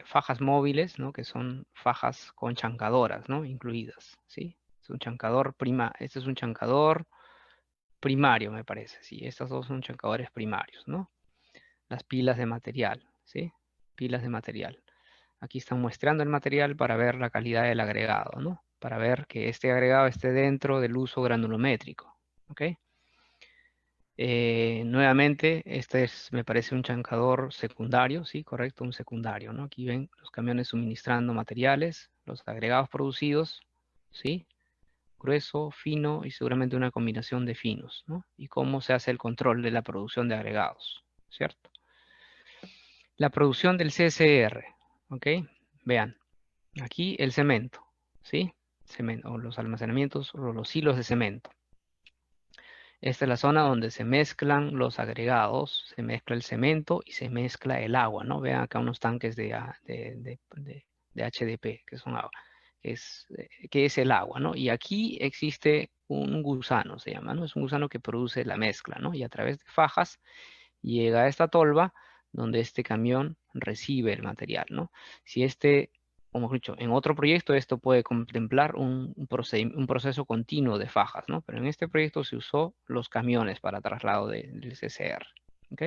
fajas móviles, ¿no? Que son fajas con chancadoras, ¿no? Incluidas, ¿sí? Es un chancador este es un chancador primario, me parece, sí. Estos dos son chancadores primarios, ¿no? Las pilas de material, ¿sí? Pilas de material. Aquí están muestreando el material para ver la calidad del agregado, ¿no? Para ver que este agregado esté dentro del uso granulométrico, ¿ok? Nuevamente, este me parece un chancador secundario, sí, correcto, un secundario, ¿no? Aquí ven los camiones suministrando materiales, los agregados producidos, ¿sí? Grueso, fino y seguramente una combinación de finos, ¿no? Y cómo se hace el control de la producción de agregados, ¿cierto? La producción del CSR, ¿ok? Vean, aquí el cemento, ¿sí? Cemento, o los almacenamientos o los hilos de cemento. Esta es la zona donde se mezclan los agregados, se mezcla el cemento y se mezcla el agua, ¿no? Vean acá unos tanques de HDP, que son agua, que es el agua, ¿no? Y aquí existe un gusano, se llama, ¿no? Es un gusano que produce la mezcla, ¿no? Y a través de fajas llega a esta tolva donde este camión recibe el material, ¿no? Si como he dicho, en otro proyecto esto puede contemplar un proceso continuo de fajas, ¿no? Pero en este proyecto se usó los camiones para traslado del CCR, ¿ok?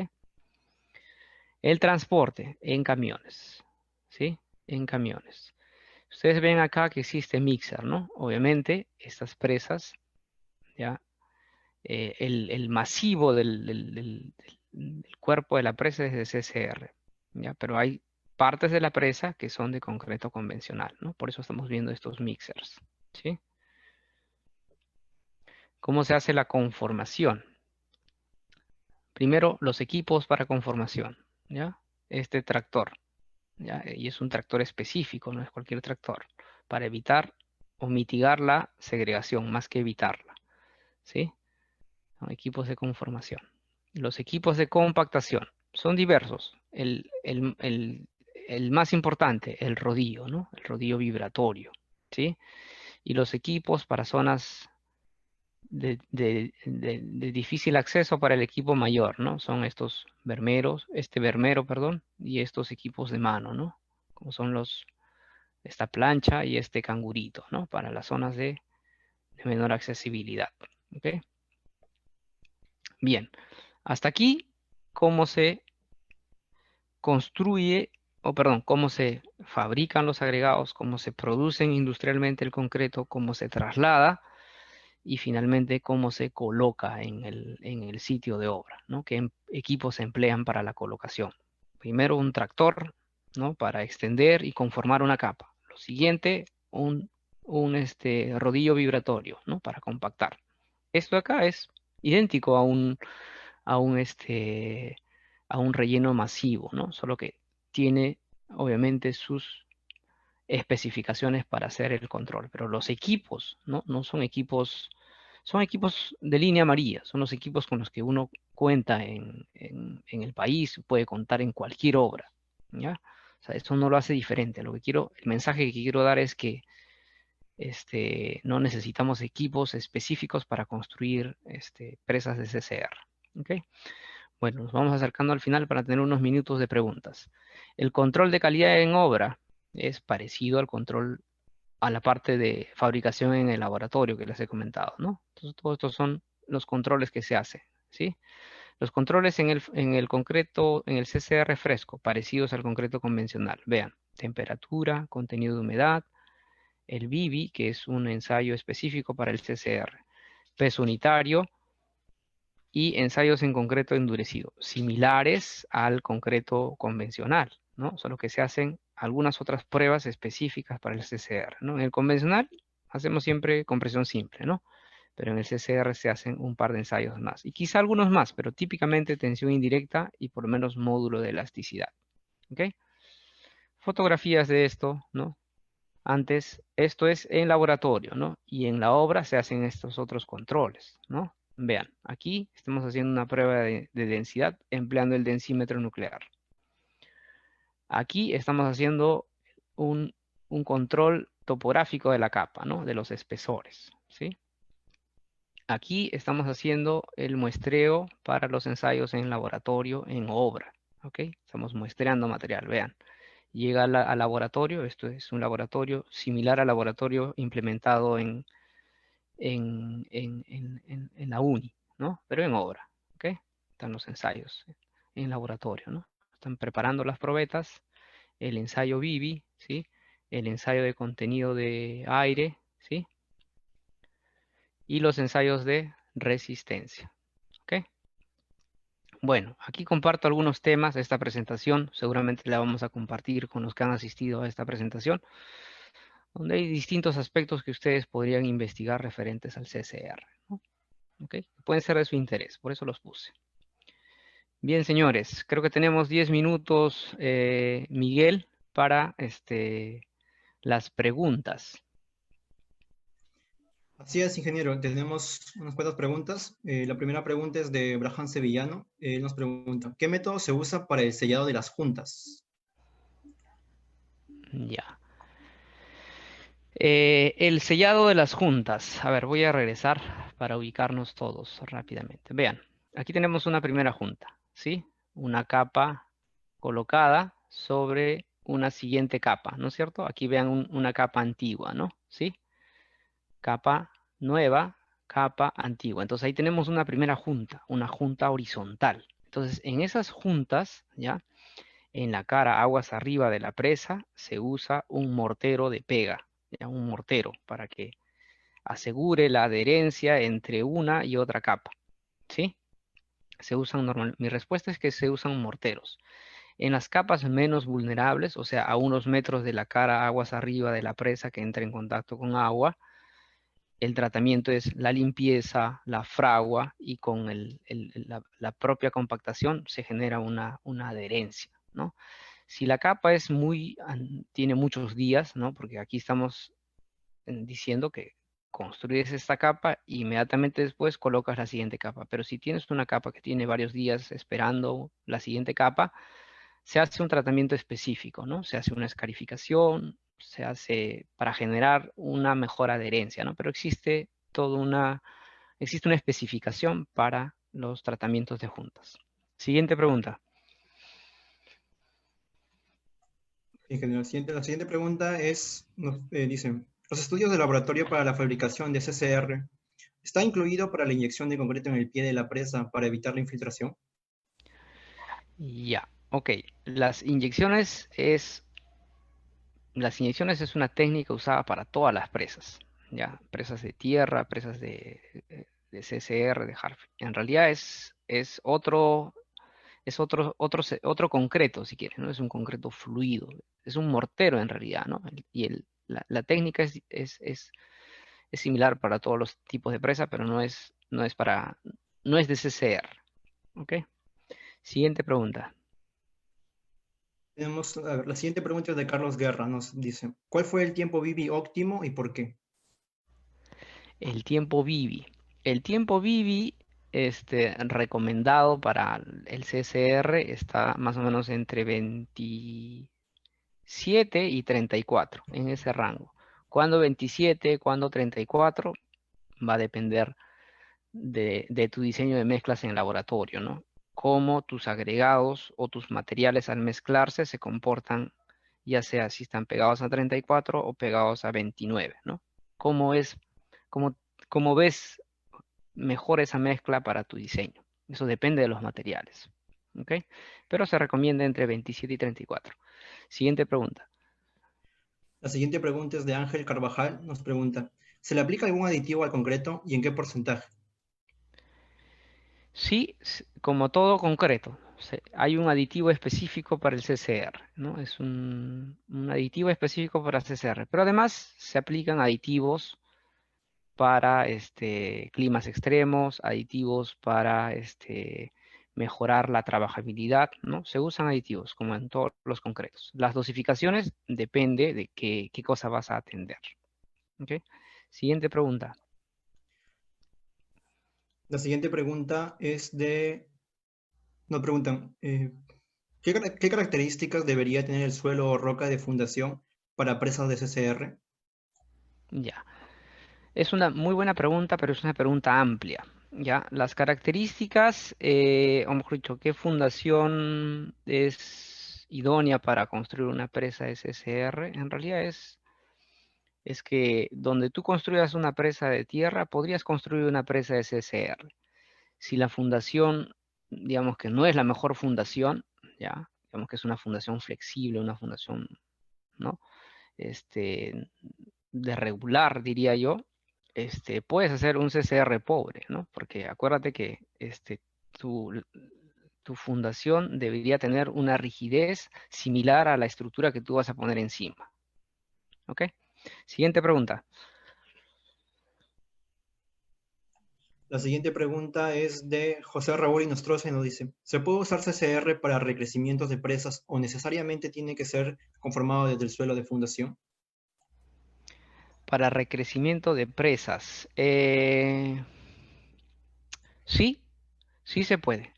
El transporte en camiones, ¿sí? En camiones. Ustedes ven acá que existe mixer, ¿no? Obviamente, estas presas, ¿ya? El masivo del cuerpo de la presa es de CCR, ¿ya? Pero hay partes de la presa que son de concreto convencional, ¿no? Por eso estamos viendo estos mixers, ¿sí? ¿Cómo se hace la conformación? Primero, los equipos para conformación, ¿ya? Este tractor, ¿ya? Y es un tractor específico, no es cualquier tractor, para evitar o mitigar la segregación, más que evitarla, ¿sí? Son equipos de conformación. Los equipos de compactación son diversos. El más importante, el rodillo, ¿no? El rodillo vibratorio, ¿sí? Y los equipos para zonas de difícil acceso para el equipo mayor, ¿no? Son estos este bermero, perdón, y estos equipos de mano, ¿no? Como son esta plancha y este cangurito, ¿no? Para las zonas de menor accesibilidad, ¿ok? Bien, hasta aquí, cómo se construye, o perdón, cómo se fabrican los agregados, cómo se producen industrialmente el concreto, cómo se traslada y finalmente cómo se coloca en el sitio de obra, ¿no? ¿Qué equipos se emplean para la colocación? Primero un tractor, ¿no? Para extender y conformar una capa. Lo siguiente, un rodillo vibratorio, ¿no? Para compactar. Esto acá es idéntico a un, este, a un relleno masivo, ¿no? Solo que tiene, obviamente, sus especificaciones para hacer el control, pero los equipos, ¿no? No son equipos, son equipos de línea amarilla, son los equipos con los que uno cuenta en el país, puede contar en cualquier obra, ¿ya? O sea, eso no lo hace diferente. Lo que quiero, el mensaje que quiero dar es que no necesitamos equipos específicos para construir presas de CCR. ¿Ok? Bueno, nos vamos acercando al final para tener unos minutos de preguntas. El control de calidad en obra es parecido al control a la parte de fabricación en el laboratorio que les he comentado, ¿no? Entonces, todos estos son los controles que se hacen, ¿sí? Los controles en el concreto, en el CCR fresco, parecidos al concreto convencional. Vean, temperatura, contenido de humedad, el BIBI, que es un ensayo específico para el CCR, peso unitario y ensayos en concreto endurecido, similares al concreto convencional, ¿no? Solo que se hacen algunas otras pruebas específicas para el CCR, ¿no? En el convencional hacemos siempre compresión simple, ¿no? Pero en el CCR se hacen un par de ensayos más, y quizá algunos más, pero típicamente tensión indirecta y por lo menos módulo de elasticidad, ¿ok? Fotografías de esto, ¿no? Antes, esto es en laboratorio, ¿no? Y en la obra se hacen estos otros controles, ¿no? Vean, aquí estamos haciendo una prueba de densidad empleando el densímetro nuclear. Aquí estamos haciendo un control topográfico de la capa, ¿no? De los espesores, ¿sí? Aquí estamos haciendo el muestreo para los ensayos en laboratorio, en obra, ¿ok? Estamos muestreando material, vean. Llega al laboratorio, esto es un laboratorio similar al laboratorio implementado en la uni, ¿no? Pero en obra, ¿ok? Están los ensayos en laboratorio, ¿no? Están preparando las probetas, el ensayo BIBI, ¿sí? El ensayo de contenido de aire, ¿sí? Y los ensayos de resistencia, ¿ok? Bueno, aquí comparto algunos temas de esta presentación, seguramente la vamos a compartir con los que han asistido a esta presentación, donde hay distintos aspectos que ustedes podrían investigar referentes al CCR, ¿no? ¿Ok? Pueden ser de su interés, por eso los puse. Bien, señores, creo que tenemos 10 minutos, Miguel, para las preguntas. Así es, ingeniero. Tenemos unas cuantas preguntas. La primera pregunta es de Braham Sevillano. Él nos pregunta, ¿qué método se usa para el sellado de las juntas? Ya. El sellado de las juntas. A ver, voy a regresar para ubicarnos todos rápidamente. Vean, aquí tenemos una primera junta, ¿sí? Una capa colocada sobre una siguiente capa, ¿no es cierto? Aquí vean una capa antigua, ¿no? ¿Sí? Capa nueva, capa antigua. Entonces ahí tenemos una junta horizontal. Entonces en esas juntas, ¿ya? En la cara aguas arriba de la presa se usa un mortero de pega, ¿ya? Un mortero para que asegure la adherencia entre una y otra capa, ¿sí? Se usan mi respuesta es que se usan morteros. En las capas menos vulnerables, o sea, a unos metros de la cara aguas arriba de la presa que entra en contacto con agua, el tratamiento es la limpieza, la fragua y con la propia compactación se genera una adherencia, ¿no? Si la capa es tiene muchos días, ¿no? Porque aquí estamos diciendo que construyes esta capa e inmediatamente después colocas la siguiente capa. Pero si tienes una capa que tiene varios días esperando la siguiente capa, se hace un tratamiento específico, ¿no? Se hace una escarificación, se hace para generar una mejor adherencia, ¿no? Pero existe existe una especificación para los tratamientos de juntas. Siguiente pregunta. Ingeniero, la siguiente pregunta es, dice, ¿los estudios de laboratorio para la fabricación de CCR está incluido para la inyección de concreto en el pie de la presa para evitar la infiltración? Ya, ok. Las inyecciones es una técnica usada para todas las presas, ya, presas de tierra, presas de CCR, de Harvey. En realidad otro concreto, si quieres, ¿no? Es un concreto fluido, es un mortero en realidad, ¿no? La técnica es similar para todos los tipos de presa, pero no es de CCR, ¿ok? Siguiente pregunta. Tenemos, a ver, la siguiente pregunta es de Carlos Guerra. Nos dice, ¿cuál fue el tiempo Vivi óptimo y por qué? El tiempo Vivi. El tiempo Vivi, recomendado para el CSR está más o menos entre 27 y 34, en ese rango. Cuando 27, cuando 34, va a depender de tu diseño de mezclas en el laboratorio, ¿no? Cómo tus agregados o tus materiales al mezclarse se comportan, ya sea si están pegados a 34 o pegados a 29, ¿no? ¿Cómo es, cómo, cómo ves mejor esa mezcla para tu diseño? Eso depende de los materiales, ¿ok? Pero se recomienda entre 27 y 34. Siguiente pregunta. La siguiente pregunta es de Ángel Carvajal. Nos pregunta, ¿se le aplica algún aditivo al concreto y en qué porcentaje? Sí, como todo concreto, hay un aditivo específico para el CCR, ¿no? Es un aditivo específico para CCR, pero además se aplican aditivos para climas extremos, aditivos para mejorar la trabajabilidad, ¿no? Se usan aditivos como en todos los concretos. Las dosificaciones depende de qué cosa vas a atender, ¿ok? Siguiente pregunta. La siguiente pregunta es de, nos preguntan, ¿qué características debería tener el suelo o roca de fundación para presas de CCR? Ya. Es una muy buena pregunta, pero es una pregunta amplia. ¿Ya? Las características, o mejor dicho, ¿qué fundación es idónea para construir una presa SSR? En realidad es que donde tú construyas una presa de tierra, podrías construir una presa SSR. Si la fundación, digamos que no es la mejor fundación, ¿ya? Digamos que es una fundación flexible, una fundación, ¿no? este, de regular, diría yo, puedes hacer un CCR pobre, ¿no? Porque acuérdate que tu, tu fundación debería tener una rigidez similar a la estructura que tú vas a poner encima. ¿Ok? Siguiente pregunta. La siguiente pregunta es de José Raúl Inostroza y nos dice, ¿se puede usar CCR para recrecimientos de presas o necesariamente tiene que ser conformado desde el suelo de fundación? Para recrecimiento de presas. Sí, sí se puede.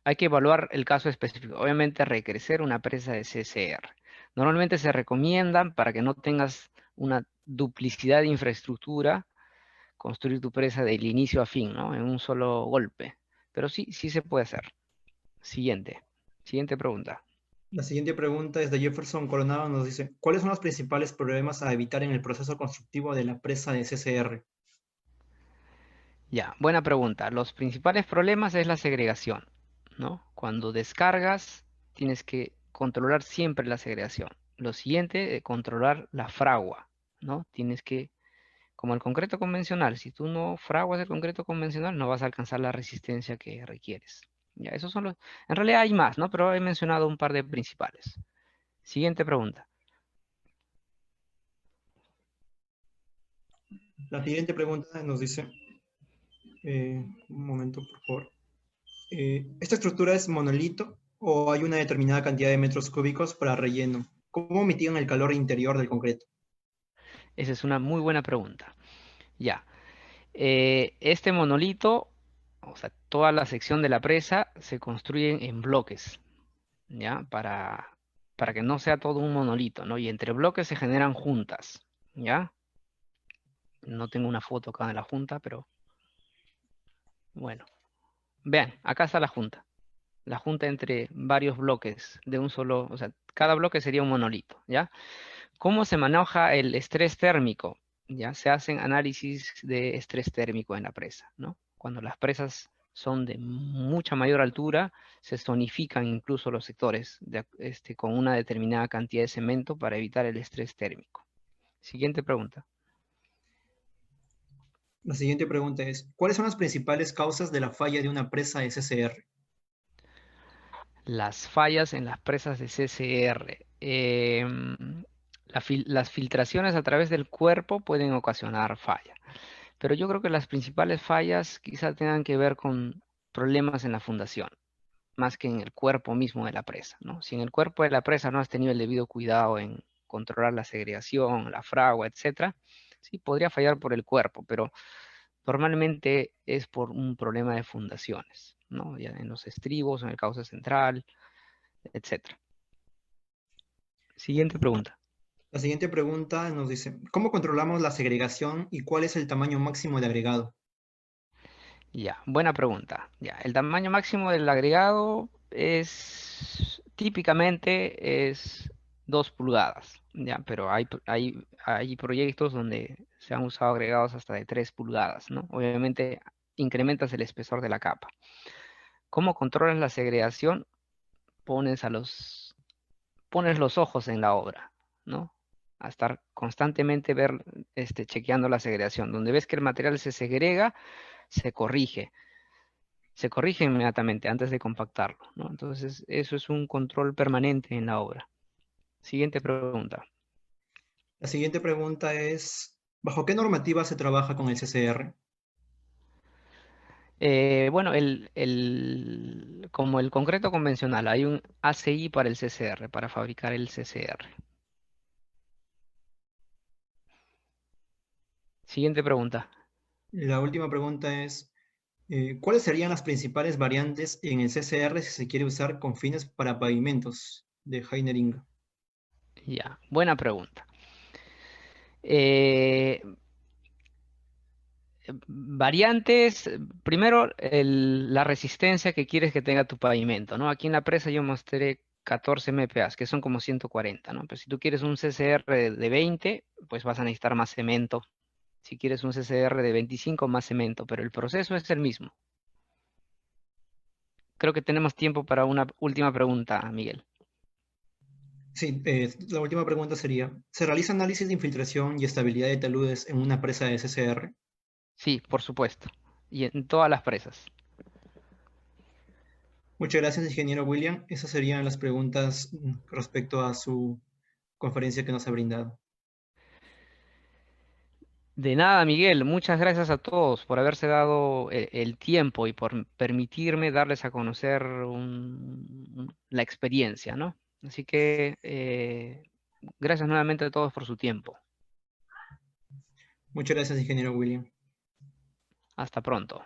Hay que evaluar el caso específico. Obviamente, recrecer una presa de CCR. Normalmente se recomiendan para que no tengas una duplicidad de infraestructura, construir tu presa del inicio a fin, ¿no? En un solo golpe. Pero sí, sí se puede hacer. Siguiente. Siguiente pregunta. La siguiente pregunta es de Jefferson Coronado, nos dice, ¿cuáles son los principales problemas a evitar en el proceso constructivo de la presa de CCR? Ya, buena pregunta. Los principales problemas es la segregación, ¿no? Cuando descargas, tienes que controlar siempre la segregación. Lo siguiente, controlar la fragua, ¿no? Tienes que como el concreto convencional, si tú no fraguas el concreto convencional, no vas a alcanzar la resistencia que requieres. Ya, esos son los... En realidad hay más, ¿no? Pero he mencionado un par de principales. Siguiente pregunta. La siguiente pregunta nos dice, un momento por favor, ¿esta estructura es monolito o hay una determinada cantidad de metros cúbicos para relleno? ¿Cómo mitigan el calor interior del concreto? Esa es una muy buena pregunta. Ya. Este monolito, o sea, toda la sección de la presa se construye en bloques, ¿ya? Para que no sea todo un monolito, ¿no? Y entre bloques se generan juntas, ¿ya? No tengo una foto acá de la junta, pero bueno. Vean, acá está la junta entre varios bloques de un solo, o sea, cada bloque sería un monolito, ¿ya? ¿Cómo se maneja el estrés térmico? Ya se hacen análisis de estrés térmico en la presa, ¿no? Cuando las presas son de mucha mayor altura, se zonifican incluso los sectores con una determinada cantidad de cemento para evitar el estrés térmico. Siguiente pregunta. La siguiente pregunta es, ¿cuáles son las principales causas de la falla de una presa SCR? Las fallas en las presas de CCR. Las filtraciones a través del cuerpo pueden ocasionar falla, pero yo creo que las principales fallas quizás tengan que ver con problemas en la fundación. más que en el cuerpo mismo de la presa, ¿no? Si en el cuerpo de la presa no has tenido el debido cuidado en controlar la segregación, la fragua, etcétera, sí, podría fallar por el cuerpo, pero normalmente es por un problema de fundaciones, ¿no? Ya en los estribos, en el cauce central, etcétera. Siguiente pregunta. La siguiente pregunta nos dice, ¿cómo controlamos la segregación y cuál es el tamaño máximo de agregado? Ya, buena pregunta. Ya, el tamaño máximo del agregado es típicamente es 2 pulgadas, ya, pero hay proyectos donde se han usado agregados hasta de 3 pulgadas, ¿no? Obviamente incrementas el espesor de la capa. ¿Cómo controlas la segregación? Pones pones los ojos en la obra, ¿no? A estar constantemente chequeando la segregación. Donde ves que el material se segrega, se corrige. Se corrige inmediatamente antes de compactarlo, ¿no? Entonces, eso es un control permanente en la obra. Siguiente pregunta. La siguiente pregunta es, ¿bajo qué normativa se trabaja con el CCR? Bueno, como el concreto convencional, hay un ACI para el CCR, para fabricar el CCR. Siguiente pregunta. La última pregunta es, ¿cuáles serían las principales variantes en el CCR si se quiere usar con fines para pavimentos de Heinering? Ya, buena pregunta. Eh, Variantes, primero la resistencia que quieres que tenga tu pavimento, ¿no? Aquí en la presa yo mostré 14 MPa, que son como 140, ¿no? Pero si tú quieres un CCR de 20, pues vas a necesitar más cemento. Si quieres un CCR de 25, más cemento, pero el proceso es el mismo. Creo que tenemos tiempo para una última pregunta, Miguel. Sí, la última pregunta sería, ¿se realiza análisis de infiltración y estabilidad de taludes en una presa de CCR? Sí, por supuesto. Y en todas las presas. Muchas gracias, ingeniero William. Esas serían las preguntas respecto a su conferencia que nos ha brindado. De nada, Miguel. Muchas gracias a todos por haberse dado el tiempo y por permitirme darles a conocer la experiencia, ¿no? Así que gracias nuevamente a todos por su tiempo. Muchas gracias, ingeniero William. Hasta pronto.